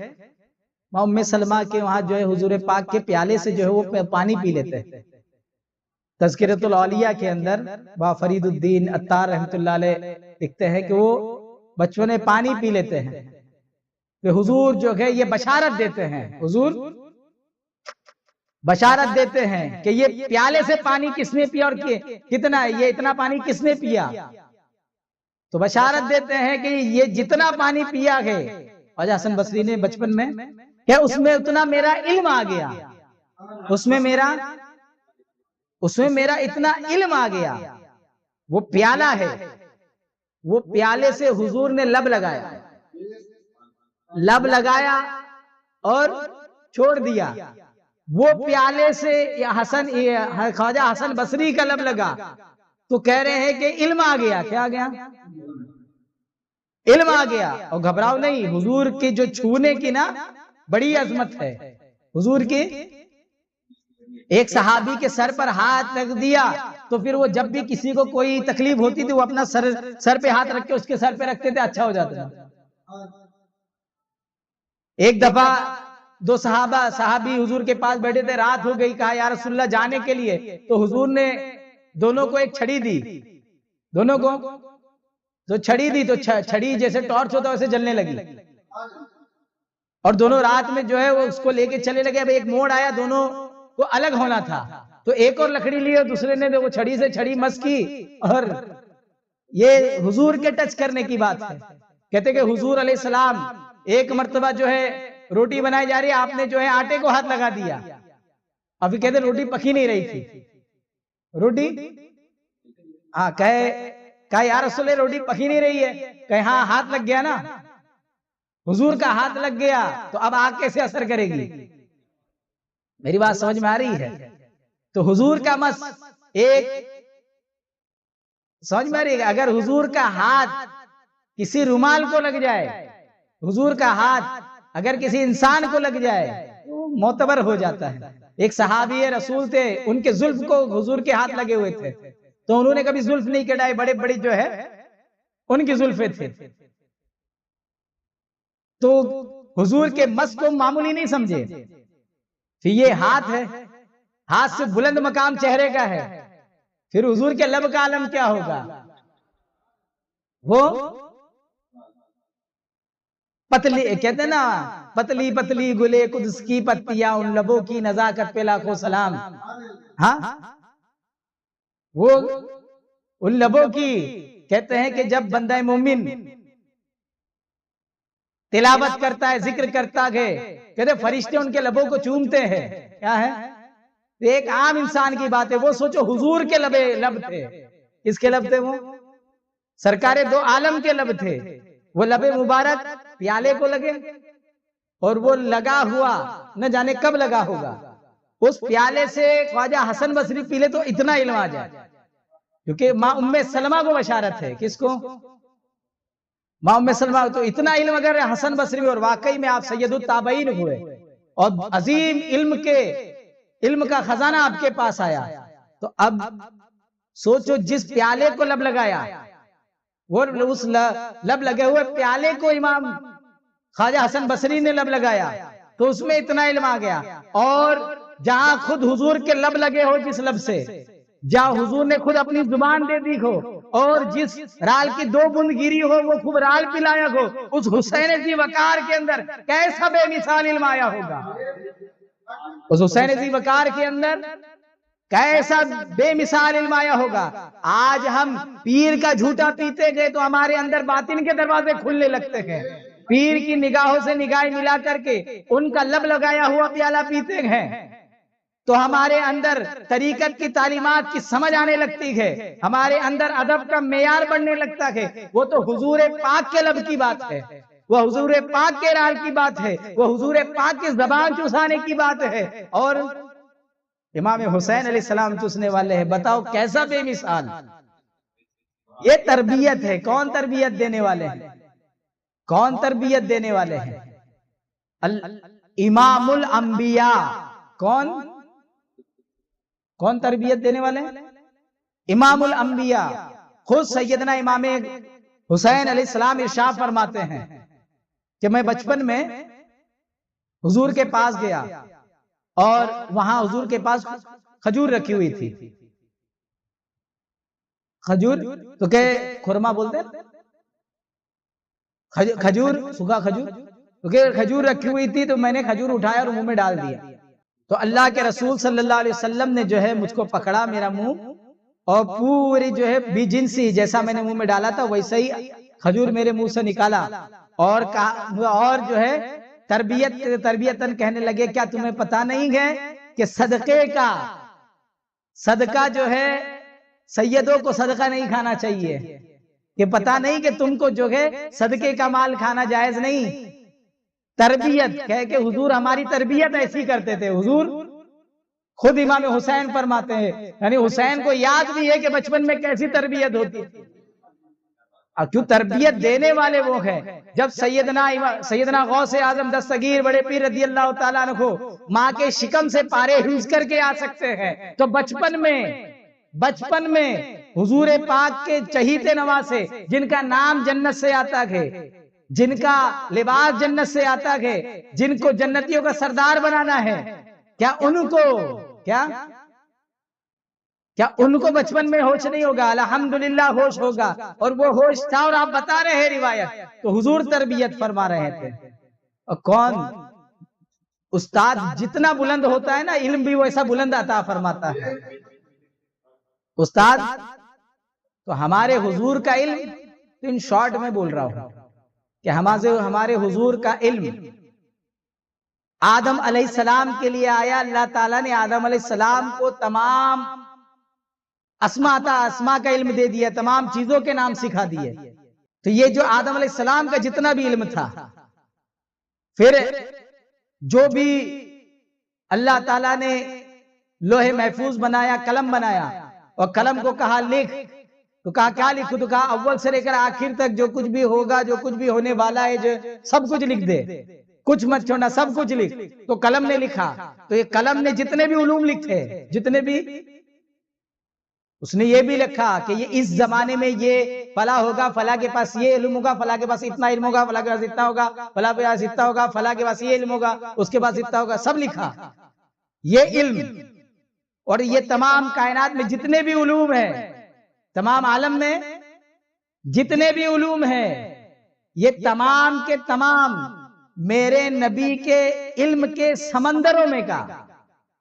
ماں ام سلمہ کے وہاں جو ہے حضور پاک کے پیالے سے جو ہے وہ پانی پی لیتے ہیں۔ تذکرۃ الاولیاء کے اندر با فرید الدین عطار رحمۃ اللہ علیہ لکھتے ہیں کہ وہ بچپن میں پانی پی لیتے ہیں کہ حضور جو ہے یہ بشارت دیتے ہیں، حضور بشارت دیتے ہیں کہ یہ پیالے سے پانی کس نے پیا اور کتنا ہے، یہ اتنا پانی کس نے پیا؟ تو بشارت دیتے ہیں کہ یہ جتنا پانی پیا ہے، خواجہ حسن بصری نے بچپن میں کہ اس میں اتنا میرا علم آ گیا، اس میں میرا اتنا علم آ گیا۔ وہ پیالہ ہے، وہ پیالے سے حضور نے لب لگایا اور چھوڑ دیا۔ وہ پیالے سے خواجہ حسن بصری کا لب لگا تو کہہ رہے ہیں کہ علم آ گیا۔ کیا آ گیا؟ علم آ گیا۔ اور گھبراؤ نہیں، حضور کی جو چھونے کی نا بڑی عظمت ہے حضور کی۔ ایک صحابی کے سر پر ہاتھ رکھ دیا تو پھر وہ جب بھی کسی کو کوئی تکلیف ہوتی تھی وہ اپنا سر پہ ہاتھ رکھ کے اس کے سر پہ رکھتے تھے، اچھا ہو جاتا تھا۔ ایک دفعہ دو صحابی حضور کے پاس بیٹھے تھے، رات ہو گئی، کہا یا رسول اللہ جانے کے لیے، تو حضور نے دونوں کو ایک چھڑی دی، دونوں کو جو چھڑی دی تو چھڑی جیسے ٹارچ ہوتا ویسے جلنے لگی، اور دونوں رات میں جو ہے وہ اس کو لے کے چلے لگے۔ اب ایک موڑ آیا، دونوں کو الگ ہونا تھا تو ایک اور لکڑی لی اور دوسرے نے وہ چھڑی سے چھڑی مس کی، اور یہ حضور کے ٹچ کرنے کی بات ہے۔ کہتے کہ حضور علیہ السلام ایک مرتبہ جو ہے روٹی بنائی جا رہی ہے، آپ نے جو ہے آٹے کو ہاتھ لگا دیا، ابھی کہتے روٹی پکی نہیں رہی تھی، روٹی کہا یا رسول اللہ روٹی پکی نہیں رہی ہے، کہ ہاں ہاتھ لگ گیا نا، حضور کا ہاتھ لگ گیا تو اب آگ کیسے اثر کرے گی؟ میری بات سمجھ میں آ رہی ہے؟ تو حضور کا مس ایک سمجھ میں آ رہی ہے، اگر حضور کا ہاتھ کسی رومال کو لگ جائے، حضور کا ہاتھ اگر کسی انسان کو لگ جائے تو معتبر ہو جاتا ہے۔ ایک صحابی رسول تھے، ان کے زلف کو حضور کے ہاتھ لگے ہوئے تھے تو انہوں نے کبھی زلف نہیں کٹائے، بڑے بڑے جو ہے ان کی زلفیں تھے، تو حضور کے مس کو معمولی نہیں سمجھے۔ پھر یہ ہاتھ ہے، ہاتھ سے بلند مقام چہرے کا ہے، پھر حضور کے لب کا عالم کیا ہوگا؟ وہ پتلی کہتے ہیں نا، پتلی پتلی گلے قدس کی پتیاں، ان لبوں کی نزاکت پہ لاکھوں سلام۔ ہاں وہ ان لبوں کی کہتے ہیں کہ جب بندہ مومن تلاوت کرتا ہے، ذکر کرتا ہے، کہتے فرشتے ان کے لبوں کو چومتے ہیں۔ کیا ہے؟ ایک عام انسان کی بات ہے، وہ سوچو حضور کے لب تھے، کس کے لب تھے؟ وہ سرکار دو عالم کے لب تھے، وہ لب مبارک پیالے کو لگے، اور وہ لگا ہوا نہ جانے کب لگا ہوگا، اس پیالے سے خواجہ حسن بصری پی لے تو اتنا علم آ جائے، کیونکہ ماں ام سلمہ کو بشارت ہے۔ کس کو؟ ماں ام سلمہ۔ تو اتنا علم اگر حسن بصری، اور واقعی میں آپ سید التابعین ہوئے اور عظیم علم کا خزانہ آپ کے پاس آیا، تو اب سوچو جس پیالے کو لب لگایا، وہ اس لب لگے ہوئے پیالے کو امام خواجہ حسن بصری نے لب لگایا تو اس میں اتنا علم آ گیا، اور جہاں خود حضور کے لب لگے ہو جس لب سے، جا حضور نے خود اپنی زبان دے دی ہو، اور جس رال کی 2 بوند گری ہو وہ خوب رال پلایا ہو، اس حسین ذی وقار کے اندر کیسا بے مثال علم آیا ہوگا، اس حسین ذی وقار کے اندر کیسا بے مثال علم آیا ہوگا۔ آج ہم پیر کا جھوٹا پیتے گئے تو ہمارے اندر باطن کے دروازے کھلنے لگتے ہیں، پیر کی نگاہوں سے نگاہیں ملا کر کے ان کا لب لگایا ہوا پیالہ پیتے ہیں تو ہمارے اندر طریقت کی تعلیمات کی سمجھ آنے لگتی ہے، ہمارے اندر ادب کا معیار بڑھنے لگتا ہے۔ وہ تو حضور پاک کے لب کی بات ہے، وہ حضور پاک کے رال کی بات ہے، وہ حضور پاک کی زبان چوسانے کی بات ہے، اور امام حسین علیہ السلام چوسنے والے ہیں۔ بتاؤ کیسا بے مثال، یہ تربیت ہے۔ کون تربیت دینے والے ہیں؟ کون تربیت دینے والے ہیں؟ امام الانبیاء۔ کون تربیت دینے والے ہیں؟ امام الانبیاء۔ خود سیدنا امام حسین علیہ السلام ارشاد فرماتے ہیں کہ میں بچپن میں حضور کے پاس گیا اور وہاں حضور کے پاس کھجور رکھی ہوئی تھی۔ کھجور تو کہ خورما بولتے ہیں، کھجور، سوکھا کھجور، تو کہ کھجور رکھی ہوئی تھی تو میں نے کھجور اٹھایا اور منہ میں ڈال دیا، تو اللہ کے رسول صلی اللہ علیہ وسلم نے جو ہے مجھ کو پکڑا، میرا منہ، اور پوری جو ہے بی جنسی جیسا میں نے منہ میں ڈالا تھا ویسا ہی کھجور میرے منہ سے نکالا، اور جو ہے تربیتاً کہنے لگے کیا تمہیں پتا نہیں ہے کہ صدقہ جو ہے سیدوں کو صدقہ نہیں کھانا چاہیے، کہ پتا نہیں کہ تم کو جو ہے صدقے کا مال کھانا جائز نہیں۔ تربیت کہہ کہ حضور ہماری تربیت ایسی کرتے تھے۔ حضور خود امام حسین فرماتے ہیں، یعنی حسین کو یاد بھی ہے کہ بچپن میں کیسی تربیت ہوتی تھی، اور کیوں تربیت دینے والے وہ ہیں۔ جب سیدنا غوث اعظم دستگیر بڑے پیر رضی اللہ تعالیٰ عنہ کو ماں کے شکم سے پارے حفظ کر کے آ سکتے ہیں، تو بچپن میں حضور پاک کے چہیتے نواسے جن کا نام جنت سے آتا ہے، جن کا لباس جنت سے آتا ہے، جن کو جنتیوں کا سردار بنانا ہے، کیا ان کو بچپن میں ہوش نہیں ہوگا؟ الحمدللہ ہوش ہوگا، اور وہ ہوش تھا، اور آپ بتا رہے ہیں روایت، تو حضور تربیت فرما رہے تھے۔ اور کون استاد جتنا بلند ہوتا ہے نا، علم بھی ویسا بلند عطا فرماتا ہے۔ استاد تو ہمارے حضور کا علم، ان شارٹ میں بول رہا ہوں کہ ہمارے حضور کا علم آدم علیہ السلام کے لیے آیا۔ اللہ تعالیٰ نے آدم علیہ السلام کو تمام اسما کا علم دے دیا، تمام چیزوں کے نام سکھا دیے۔ تو یہ جو آدم علیہ السلام کا جتنا بھی علم تھا، پھر جو بھی اللہ تعالیٰ نے لوح محفوظ بنایا، قلم بنایا، اور قلم کو کہا لکھ، تو کہا کیا لکھو؟ تو کہا اول سے لے کر آخر تک جو کچھ بھی ہوگا، جو کچھ بھی ہونے والا ہے، جو سب کچھ لکھ دے، کچھ مت چھوڑنا، سب کچھ لکھ۔ تو قلم نے لکھا، تو یہ قلم نے جتنے بھی علوم لکھے، جتنے بھی، اس نے یہ بھی لکھا کہ یہ اس زمانے میں یہ فلاں ہوگا، فلاں کے پاس یہ علم ہوگا، فلاں کے پاس اتنا علم ہوگا، فلاں کے پاس اتنا ہوگا، فلاں کے پاس اتنا ہوگا، فلاں کے پاس یہ علم ہوگا، اس کے پاس اتنا ہوگا، سب لکھا۔ یہ علم اور یہ تمام کائنات میں جتنے بھی علوم ہیں، تمام عالم میں جتنے بھی علوم ہیں، یہ تمام کے تمام میرے نبی کے علم کے سمندروں میں کا،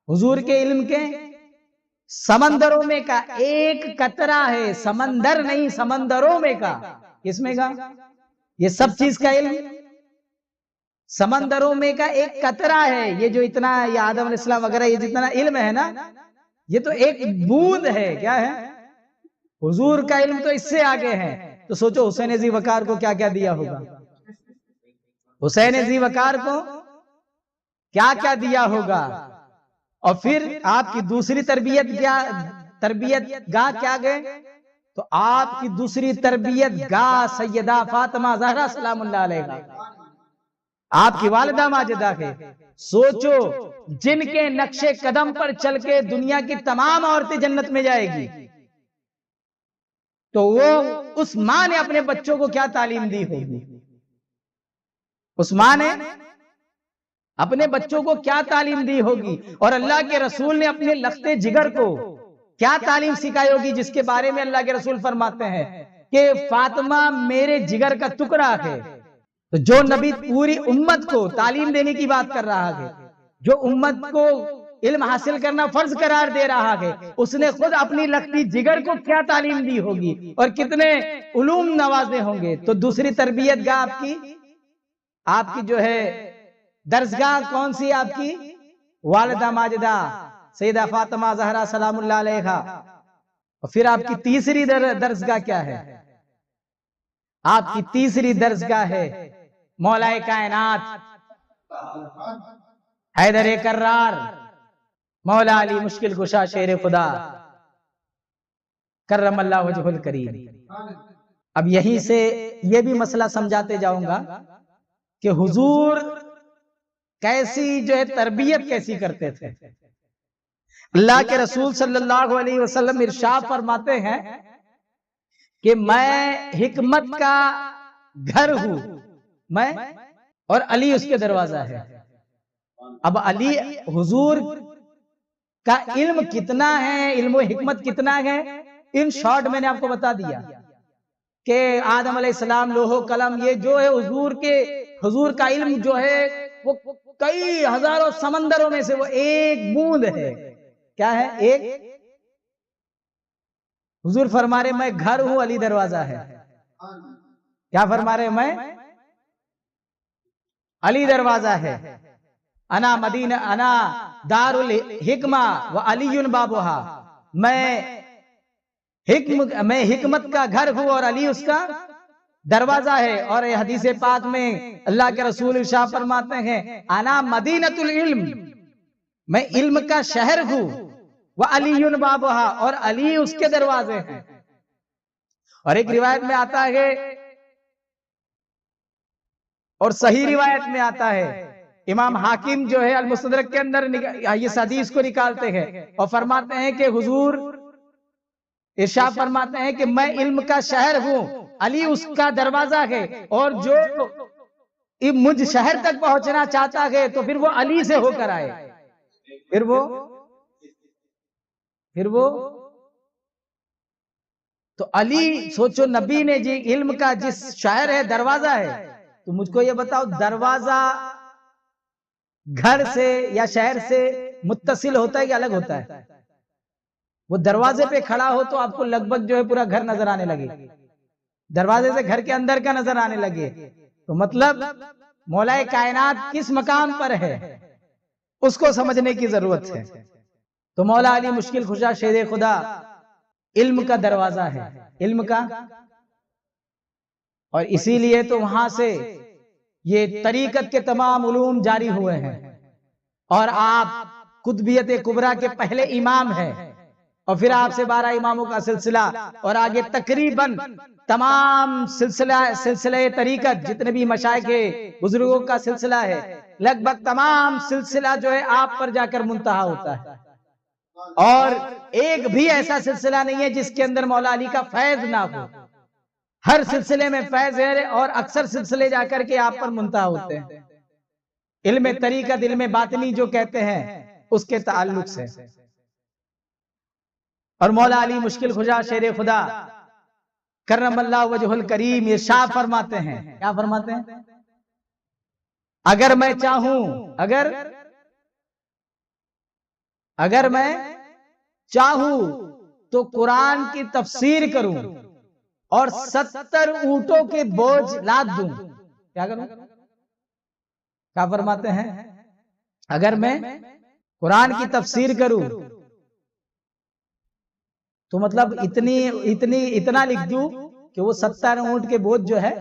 حضور کے علم کے سمندروں میں کا ایک قطرہ ہے، سمندر نہیں، سمندروں میں کا۔ کس میں کا؟ یہ سب چیز کا علم سمندروں میں کا ایک قطرہ ہے۔ یہ جو اتنا، یہ آدم علیہ السلام وغیرہ یہ جتنا علم ہے نا، یہ تو ایک بوند ہے۔ کیا ہے؟ حضور کا علم تو اس سے آگے ہے۔ تو سوچو حسین ذی وقار کو کیا کیا دیا ہوگا، حسین ذی وقار کو کیا کیا دیا ہوگا۔ اور پھر آپ کی دوسری تربیت گاہ کیا گئے؟ تو آپ کی دوسری تربیت گاہ سیدہ فاطمہ زہرا سلام اللہ علیہا، آپ کی والدہ ماجدہ ہے۔ سوچو جن کے نقش قدم پر چل کے دنیا کی تمام عورتیں جنت میں جائے گی، تو وہ اس ماں نے اپنے بچوں کو کیا تعلیم دی ہوگی؟ اس ماں نے اپنے بچوں کو کیا تعلیم دی ہوگی؟ اور اللہ کے رسول نے اپنے لخت جگر کو کیا تعلیم سکھائی ہوگی جس کے بارے میں اللہ کے رسول فرماتے ہیں کہ فاطمہ میرے جگر کا ٹکڑا ہے؟ تو جو نبی پوری امت کو تعلیم دینے کی بات کر رہا ہے، جو امت کو علم حاصل کرنا فرض قرار دے رہا ہے، اس نے خود اپنی لگتی جگر کو کیا تعلیم دی ہوگی اور کتنے علوم نوازے ہوں گے؟ تو دوسری تربیت گاہ آپ کی جو ہے درسگاہ کون سی؟ آپ کی والدہ ماجدہ سیدہ فاطمہ زہرا سلام اللہ علیہا۔ اور پھر آپ کی تیسری درسگاہ کیا ہے؟ آپ کی تیسری درسگاہ ہے مولا کائنات حیدر کرار مولا علی مشکل کشا شیر خدا کرم اللہ وجہ الکریم۔ اب یہیں سے یہ بھی مسئلہ سمجھاتے جاؤں گا کہ حضور کیسی جو ہے تربیت کیسی کرتے تھے۔ اللہ کے رسول صلی اللہ علیہ وسلم ارشاد فرماتے ہیں کہ میں حکمت کا گھر ہوں، میں اور علی اس کے دروازہ ہے۔ اب علی حضور کا علم کتنا ہے، علم و حکمت کتنا ہے، ان شارٹ میں نے آپ کو بتا دیا کہ آدم علیہ السلام لوح و قلم، یہ جو ہے حضور کا علم جو ہے وہ کئی ہزاروں سمندروں میں سے وہ ایک بوند ہے۔ کیا ہے؟ ایک۔ حضور فرما رہے میں گھر ہوں، علی دروازہ ہے۔ کیا فرما رہے؟ میں علی دروازہ ہے۔ انا مدینہ انا دار الحکمہ و علی بابوہا، میں حکمت کا گھر ہوں اور علی اس کا دروازہ ہے۔ اور حدیث پاک میں اللہ کے رسول ارشاد فرماتے ہیں انا مدینۃ العلم، میں علم کا شہر ہوں، وعلی بابوہا، اور علی اس کے دروازے ہیں۔ اور ایک روایت میں آتا ہے اور صحیح روایت میں آتا ہے، امام حاکم جو ہے المستدرک کے اندر اس حدیث کو نکالتے ہیں اور فرماتے ہیں کہ حضور ارشاد فرماتے ہیں کہ میں علم کا شہر ہوں، علی اس کا دروازہ ہے، اور جو مجھ شہر تک پہنچنا چاہتا ہے تو پھر وہ علی سے ہو کر آئے، پھر وہ تو علی، سوچو نبی نے جی علم کا جس شہر ہے دروازہ ہے، تو مجھ کو یہ بتاؤ دروازہ گھر سے یا شہر سے متصل ہوتا ہے یا الگ ہوتا ہے؟ وہ دروازے پہ کھڑا ہو تو آپ کو لگ بھگ جو ہے پورا گھر نظر آنے لگے، دروازے سے گھر کے اندر کا نظر آنے لگے، تو مطلب مولا کائنات کس مقام پر ہے اس کو سمجھنے کی ضرورت ہے۔ تو مولا علی مشکل کشا شیر خدا علم کا دروازہ ہے، علم کا، اور اسی لیے تو وہاں سے یہ طریقت کے تمام علوم جاری ہوئے ہیں، اور آپ قطبیت کبریٰ کے پہلے امام ہیں، اور پھر آپ سے 12 اماموں کا سلسلہ، اور آگے تقریباً تمام سلسلہ طریقت جتنے بھی مشائخ بزرگوں کا سلسلہ ہے، لگ بھگ تمام سلسلہ جو ہے آپ پر جا کر منتہا ہوتا ہے، اور ایک بھی ایسا سلسلہ نہیں ہے جس کے اندر مولا علی کا فیض نہ ہو، ہر سلسلے میں فیض ہے، اور اکثر سلسلے جا کر کے آپ پر منتہا ہوتے ہیں، علم طریقت، علم باطنی جو کہتے ہیں اس کے تعلق سے۔ اور مولا علی مشکل کشا شیر خدا کرم اللہ وجہ الکریم ارشاد فرماتے ہیں، کیا فرماتے ہیں؟ اگر میں چاہوں، اگر میں چاہوں تو قرآن کی تفسیر کروں اور 70 اونٹوں کے بوجھ لاد دوں، کیا کروں؟ کیا فرماتے ہیں؟ اگر میں قرآن کی تفسیر کروں تو مطلب اتنا لکھ دوں کہ وہ 70 اونٹ کے بوجھ جو ہے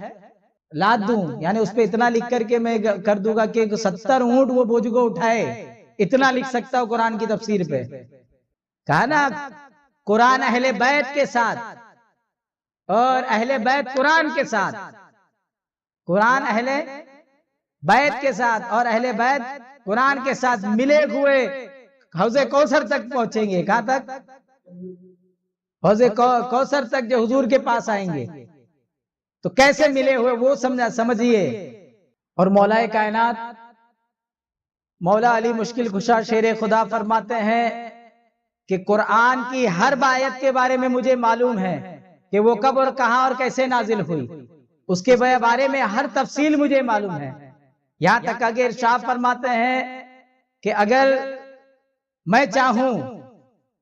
لاد دوں، یعنی اس پہ اتنا لکھ کر کے میں کر دوں گا کہ 70 اونٹ وہ بوجھ کو اٹھائے، اتنا لکھ سکتا ہوں قرآن کی تفسیر پہ۔ کہا نا قرآن اہل بیت کے ساتھ، اور اہل بیت قرآن کے ساتھ، قرآن اہل بیت کے ساتھ اور اہل بیت قرآن کے ساتھ ملے ہوئے حوض کوثر تک پہنچیں گے۔ کہاں تک؟ حوض کوثر تک جو حضور کے پاس آئیں گے، تو کیسے ملے ہوئے وہ سمجھیے۔ اور مولا کائنات مولا علی مشکل کشا شیر خدا فرماتے ہیں کہ قرآن کی ہر آیت کے بارے میں مجھے معلوم ہے کہ وہ کب اور کہاں اور کیسے نازل ہوئی، اس کے بارے میں ہر تفصیل مجھے معلوم ہے۔ یہاں تک کہ ارشاد فرماتے ہیں کہ اگر میں چاہوں،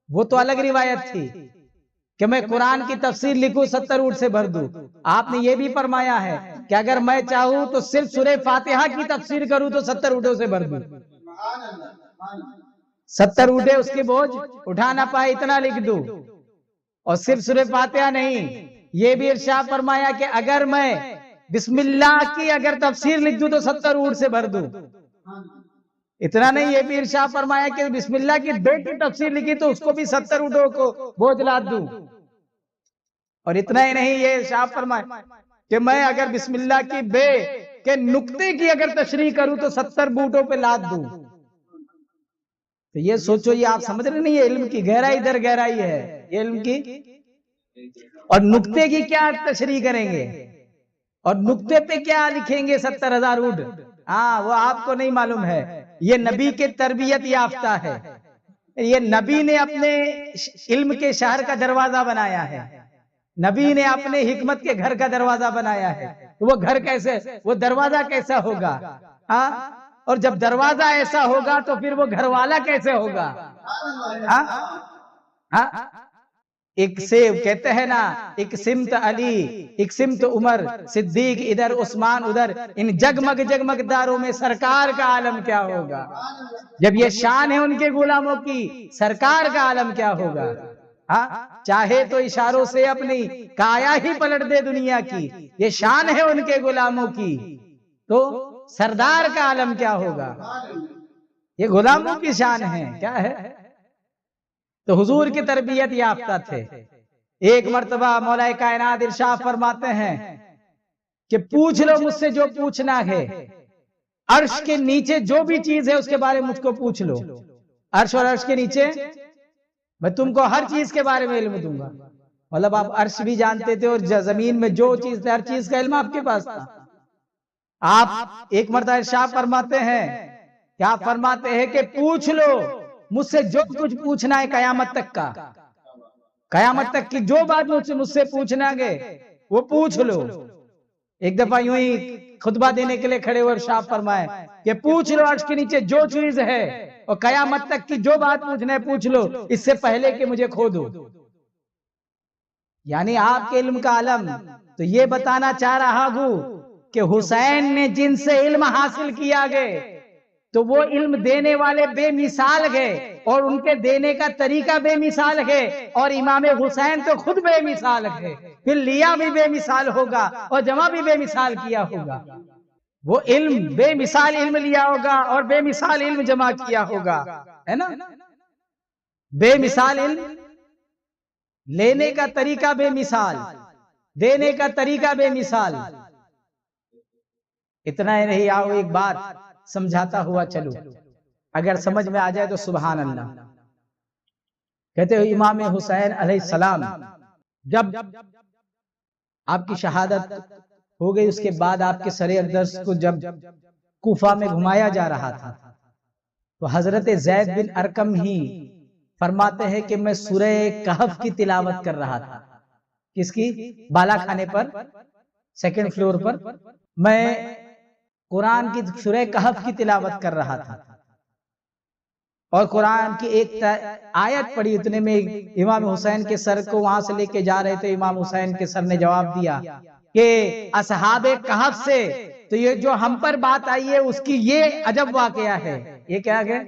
وہ تو الگ روایت تھی کہ میں قرآن کی تفسیر لکھوں 70 اونٹ سے بھر دوں، آپ نے یہ بھی فرمایا ہے کہ اگر میں چاہوں تو صرف سورہ فاتحہ کی تفسیر کروں تو 70 اونٹوں سے بھر دوں۔ 70 اونٹیں اس کے بوجھ اٹھا نہ پائے اتنا لکھ دوں، اور صرف سورہ فاتحہ نہیں، یہ بھی ارشاد فرمایا کہ اگر میں بسم اللہ کی اگر تفسیر لکھ دوں تو 70 اونٹ سے بھر دوں۔ اتنا نہیں، یہ بھی ارشاد فرمایا کہ بسم اللہ کی بے کی تفسیر لکھی تو اس کو بھی 70 اونٹوں کو بوجھ لاد دوں۔ اور اتنا ہی نہیں، یہ ارشاد فرمایا کہ میں اگر بسم اللہ کی بے کے نقطے کی اگر تشریح کروں تو 70 بوٹوں پہ لاد دوں۔ تو یہ سوچو، یہ آپ سمجھ رہے نہیں، یہ علم کی گہرائی در گہرائی ہے، یہ علم کی۔ اور نقطے کی کیا تشریح کریں گے، اور نقطے پہ کیا لکھیں گے 70,000 اونٹ، ہاں وہ آپ کو نہیں معلوم ہے۔ یہ نبی کے تربیت یافتہ ہے، یہ نبی نے اپنے علم کے شہر کا دروازہ بنایا ہے، نبی نے اپنے حکمت کے گھر کا دروازہ بنایا ہے، تو وہ گھر کیسے، وہ دروازہ کیسا ہوگا، ہاں؟ اور جب دروازہ ایسا ہوگا تو پھر وہ گھر والا کیسے ہوگا، ہاں؟ ایک سے کہتے ہیں نا، ایک سمت علی، ایک سمت عمر صدیق، ادھر عثمان ادھر، ان جگمگ جگمگ داروں میں سرکار کا عالم کیا ہوگا۔ جب یہ شان ہے ان کے غلاموں کی، سرکار کا عالم کیا ہوگا۔ ہاں، چاہے تو اشاروں سے اپنی کایا ہی پلٹ دے دنیا کی، یہ شان ہے ان کے غلاموں کی، تو سردار کا عالم کیا ہوگا۔ یہ غلاموں کی شان ہے، کیا ہے۔ تو حضور کی تربیت یافتہ تھے۔ ایک مرتبہ مولا کائنات ارشاد فرماتے ہیں کہ پوچھ لو مجھ سے جو پوچھنا ہے، عرش کے نیچے جو بھی چیز ہے اس کے بارے میں مجھ کو پوچھ لو، عرش اور عرش کے نیچے میں تم کو ہر چیز کے بارے میں علم دوں گا۔ مطلب آپ عرش بھی جانتے تھے اور زمین میں جو چیز تھی ہر چیز کا علم آپ کے پاس تھا۔ آپ ایک مرتبہ ارشاد فرماتے ہیں، کیا فرماتے ہیں کہ پوچھ لو مجھ سے جو کچھ پوچھنا ہے قیامت تک کا، قیامت تک کی جو بات مجھ سے پوچھنا گے وہ پوچھ لو۔ ایک دفعہ یوں ہی خطبہ دینے کے لیے کھڑے ہوئے ارشاد فرمائے کہ پوچھ لو عرش کے نیچے جو چیز ہے، اور قیامت تک کی جو بات پوچھنا ہے پوچھ لو، اس سے پہلے کہ مجھے کھو دو۔ یعنی آپ کے علم کا عالم تو یہ بتانا چاہ رہا ہوں کہ حسین نے جن سے علم حاصل کیا گئے تو وہ علم دینے والے بے مثال گئے، اور ان کے دینے کا طریقہ بے مثال ہے، اور امام حسین تو خود بے مثال ہے، پھر لیا بھی بے مثال ہوگا اور جمع بھی بے مثال کیا ہوگا۔ وہ علم بے مثال علم لیا ہوگا اور بے مثال علم جمع کیا ہوگا، ہے نا۔ بے مثال علم لینے کا طریقہ بے مثال، دینے کا طریقہ بے مثال۔ اتنا ہی نہیں، آؤ ایک بات سمجھاتا ہوا چلو، اگر سمجھ میں آ جائے تو سبحان اللہ۔ کہتے ہیں امام حسین علیہ السلام جب آپ کی شہادت ہو گئی، اس کے بعد آپ کے سر اقدس کو جب کوفہ میں گھمایا جا رہا تھا تو حضرت زید بن ارقم ہی فرماتے ہیں کہ میں سورہ کہف کی تلاوت کر رہا تھا۔ کس کی؟ بالا خانے پر، سیکنڈ فلور پر میں قرآن کی سورہ کہف کی تلاوت کر رہا تھا، اور قرآن کی ایک آیت پڑھی، اتنے میں امام حسین کے سر کو وہاں سے لے کے جا رہے تھے، امام حسین کے سر نے جواب دیا کہ اصحاب کہف سے تو یہ جو ہم پر بات آئی ہے اس کی یہ عجب واقعہ ہے۔ یہ کیا ہے؟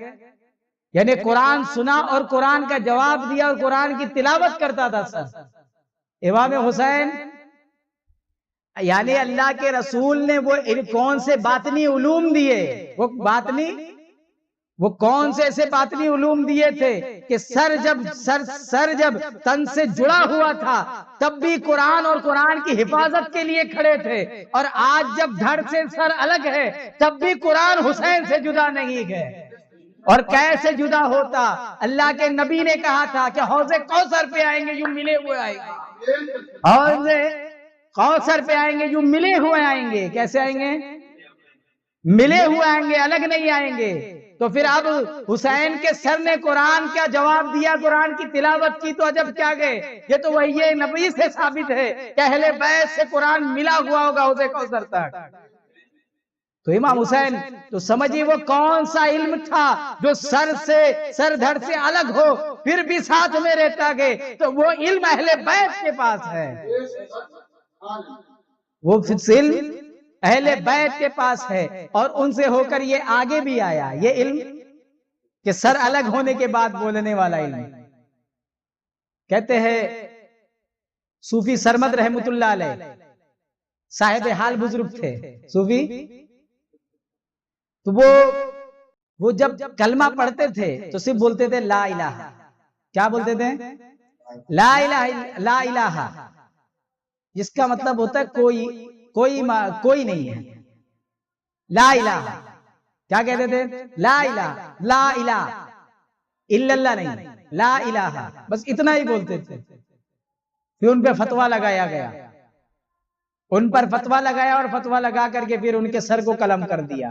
یعنی قرآن سنا اور قرآن کا جواب دیا اور قرآن کی تلاوت کرتا تھا سر امام حسین۔ یعنی اللہ کے رسول نے وہ کون سے باطنی علوم دیے، وہ کون سے ایسے باطنی علوم دیے تھے کہ سر جب تن سے جڑا ہوا تھا تب بھی قرآن اور قرآن کی حفاظت کے لیے کھڑے تھے، اور آج جب دھڑ سے سر الگ ہے تب بھی قرآن حسین سے جدا نہیں ہے۔ اور کیسے جدا ہوتا؟ اللہ کے نبی نے کہا تھا کہ حوض کوثر پہ آئیں گے یوں ملے ہوئے آئیں گے، حوض کوثر پہ آئیں گے یوں ملے ہوئے آئیں گے۔ کیسے آئیں گے؟ ملے ہوئے آئیں گے، الگ نہیں آئیں گے۔ تو پھر اب حسین کے سر نے قرآن کا جواب دیا، قرآن کی تلاوت کی، تو عجب کیا گئے، یہ تو وہی نبی سے ثابت ہے کہ اہل بیت سے قرآن ملا ہوا ہوگا حوض کوثر تک۔ تو امام حسین تو سمجھیے وہ کون سا علم تھا جو سر دھڑ سے الگ ہو پھر بھی ساتھ میں رہتا گئے، تو وہ علم اہل بیت کے پاس ہے، وہ علم اہل بیت کے پاس ہے، اور ان سے ہو کر یہ آگے بھی آیا، یہ علم کہ سر الگ ہونے کے بعد بولنے والا علم۔ کہتے ہیں صوفی سرمد رحمت اللہ علیہ صاحب حال بزرگ تھے صوفی، تو وہ جب کلمہ پڑھتے تھے تو صرف بولتے تھے لا الہ، کیا بولتے تھے؟ لا الہ، لا الہ، جس کا مطلب ہوتا ہے کوئی نہیں ہے، لا الہ، کیا کہتے تھے؟ لا الہ، لا الہ الا اللہ نہیں، لا الہ، بس اتنا ہی بولتے تھے۔ پھر ان پہ فتویٰ لگایا گیا، ان پر فتویٰ لگایا، اور فتویٰ لگا کر کے پھر ان کے سر کو قلم کر دیا،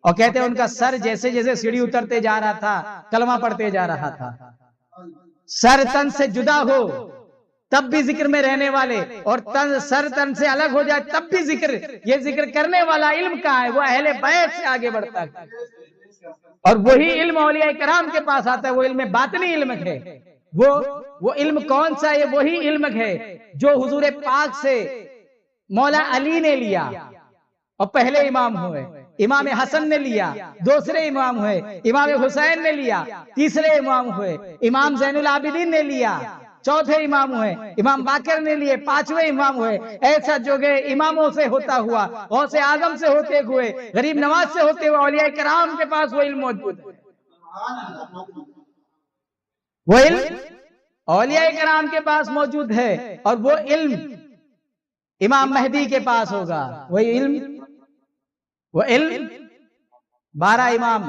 اور کہتے ہیں ان کا سر جیسے جیسے سیڑھی اترتے جا رہا تھا کلمہ پڑھتے جا رہا تھا۔ سر تن سے جدا ہو تب بھی ذکر میں رہنے والے، اور سر تن سے الگ ہو جائے تب بھی ذکر، یہ ذکر کرنے والا علم کہاں ہے؟ وہ اہل بیت سے آگے بڑھتا ہے، اور وہی علم اولیاء کرام کے پاس آتا ہے، وہ علم باطنی علم ہے۔ وہ علم کون سا ہے؟ وہی علم ہے جو حضور پاک سے مولا علی نے لیا اور پہلے امام ہوئے، امام حسن نے لیا، دوسرے امام ہوئے، امام حسین نے لیا، تیسرے امام ہوئے، امام زین العابدین نے لیا، چوتھے امام ہوئے، امام باقر نے لیے، پانچویں امام ہوئے، ایسا جو گئے اماموں سے ہوتا ہوا، غوث اعظم سے ہوتے ہوئے، غریب نواز سے ہوتے ہوئے، اولیاء کرام کے پاس وہ علم موجود ہے، وہ علم اولیاء کرام کے پاس موجود ہے، اور وہ علم امام مہدی کے پاس ہوگا، وہ علم 12 امام،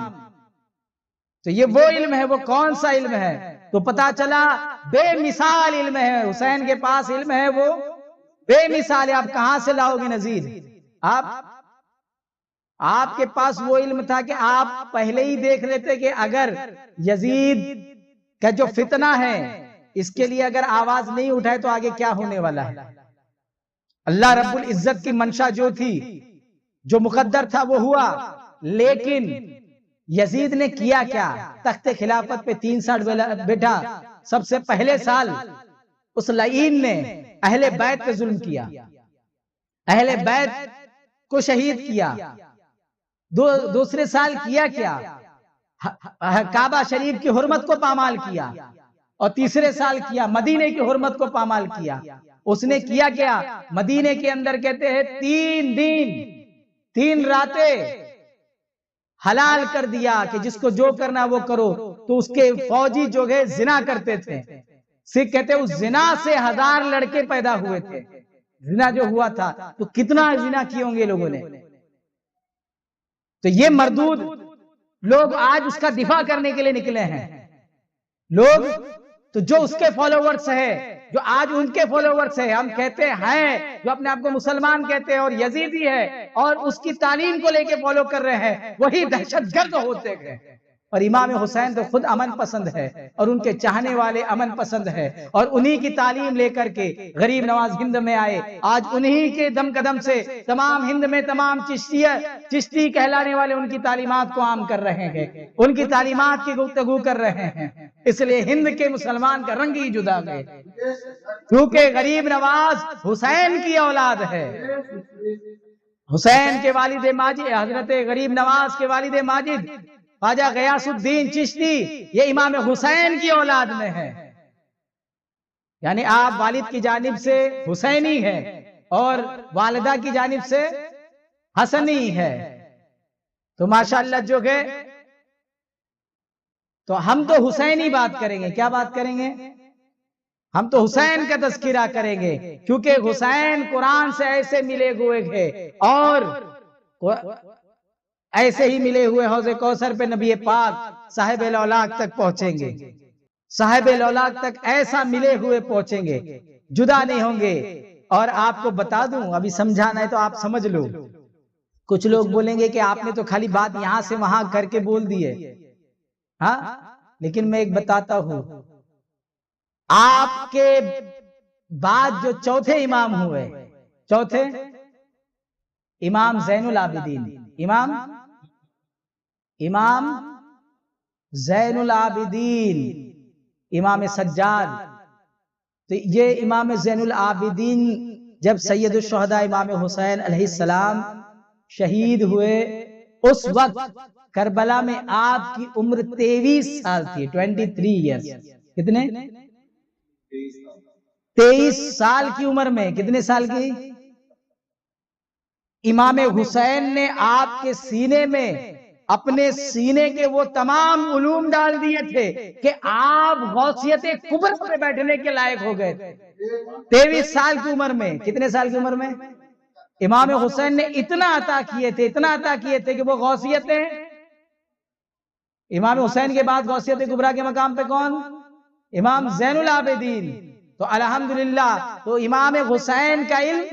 تو یہ وہ علم ہے، وہ کون سا علم ہے؟ تو پتا چلا بے مثال علم ہے، حسین کے پاس علم ہے وہ بے مثال ہے، آپ کہاں سے لاؤ گے نذیر؟ آپ کے پاس وہ علم تھا کہ آپ پہلے ہی دیکھ لیتے کہ اگر یزید کا جو فتنہ ہے اس کے لیے اگر آواز نہیں اٹھائے تو آگے کیا ہونے والا ہے۔ اللہ رب العزت کی منشا جو تھی، جو مقدر تھا وہ ہوا، لیکن یزید نے کیا کیا؟ تخت خلافت پہ 3 سال بیٹھا، سب سے پہلے سال اس لعین نے اہل بیت پہ ظلم کیا، اہل بیت کو شہید کیا۔ دوسرے سال کیا کیا؟ کعبہ شریف کی حرمت کو پامال کیا، اور تیسرے سال کیا مدینے کی حرمت کو پامال کیا۔ اس نے کیا کیا؟ مدینے کے اندر کہتے ہیں 3 دن 3 راتیں حلال کر دیا کہ جس کو جو کرنا وہ کرو، تو اس کے فوجی جو گئے زنا کرتے تھے، سکھ کہتے ہیں اس زنا سے 1000 لڑکے پیدا ہوئے تھے، زنا جو ہوا تھا تو کتنا زنا کیے ہوں گے لوگوں نے۔ تو یہ مردود لوگ آج اس کا دفاع کرنے کے لیے نکلے ہیں، لوگ تو جو اس کے فالوورز ہیں، جو آج ان کے فالوورز ہیں، ہم کہتے ہیں جو اپنے آپ کو مسلمان کہتے ہیں اور یزیدی ہے اور اس کی تعلیم کو لے کے فالو کر رہے ہیں، وہی دہشت گرد ہوتے گئے۔ اور امام حسین تو خود امن پسند ہے، اور ان کے چاہنے والے امن پسند ہے، اور انہی کی تعلیم لے کر کے غریب نواز ہند میں آئے۔ آج انہی کے دم قدم سے تمام ہند میں تمام چشتی کہلانے والے ان کی تعلیمات کو عام کر رہے ہیں، ان کی تعلیمات کی گفتگو کر رہے ہیں۔ اس لیے ہند کے مسلمان کا رنگ ہی جدا ہے، کیونکہ غریب نواز حسین کی اولاد ہے۔ حسین کے والد ماجد، حضرت غریب نواز کے والد ماجد خواجہ غیاث الدین چشتی، یہ امام حسین کی اولاد میں ہے، یعنی آپ والد کی جانب سے حسینی ہے اور والدہ کی جانب سے حسنی ہے۔ تو ماشاءاللہ جو ہے، تو ہم تو حسینی بات کریں گے۔ کیا بات کریں گے؟ ہم تو حسین کا تذکرہ کریں گے، کیونکہ حسین قرآن سے ایسے ملے ہوئے ہیں، اور ایسے ہی ملے ہوئے حوض کوثر پہ نبی پاک صاحب الاولاق تک پہنچیں گے، صاحب الاولاق تک ایسا ملے ہوئے پہنچیں گے، جدا نہیں ہوں گے۔ اور آپ کو بتا دوں، ابھی سمجھانا ہے تو آپ سمجھ لو، کچھ لوگ بولیں گے کہ آپ نے تو خالی بات یہاں سے وہاں کر کے بول دیے، ہاں، لیکن میں ایک بتاتا ہوں، آپ کے بعد جو چوتھے امام ہوئے، چوتھے امام زین العابدین، امام زین العابدین، امام سجاد، تو یہ امام زین العابدین جب سید الشہداء امام حسین علیہ السلام شہید ہوئے، اس وقت کربلا میں آپ کی عمر 23 سال تھی، 23 ایئرز، کتنے؟ 23 سال کی عمر میں، کتنے سال کی؟ امام حسین نے آپ کے سینے میں اپنے سینے کے وہ تمام علوم ڈال دیے تھے کہ آپ غوثیت کبریٰ پہ بیٹھنے کے لائق ہو گئے تھے 23 سال کی عمر میں۔ کتنے سال کی عمر میں؟ امام حسین نے اتنا عطا کیے تھے، اتنا عطا کیے تھے کہ وہ غوثیتیں، امام حسین کے بعد غوثیت کبریٰ کے مقام پہ کون؟ امام زین العابدین۔ تو الحمدللہ، تو امام حسین کا علم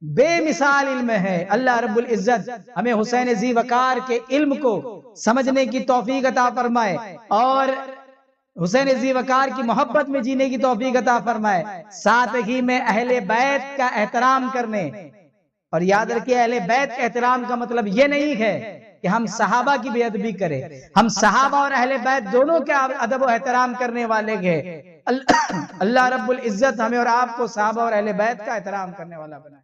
بے مثال علم ہے۔ اللہ رب العزت ہمیں حسین ذی وقار کے علم کو سمجھنے کی توفیق عطا فرمائے اور حسین ذی وقار کی محبت میں جینے کی توفیق عطا فرمائے، ساتھ ہی میں اہل بیت کا احترام کرنے۔ اور یاد رکھیے، اہل بیت کے احترام کا مطلب یہ نہیں ہے کہ ہم صحابہ کی بے ادبی کریں، ہم صحابہ اور اہل بیت دونوں کے ادب و احترام کرنے والے ہیں۔ اللہ رب العزت ہمیں اور آپ کو صحابہ اور اہل بیت کا احترام کرنے والا بنائے۔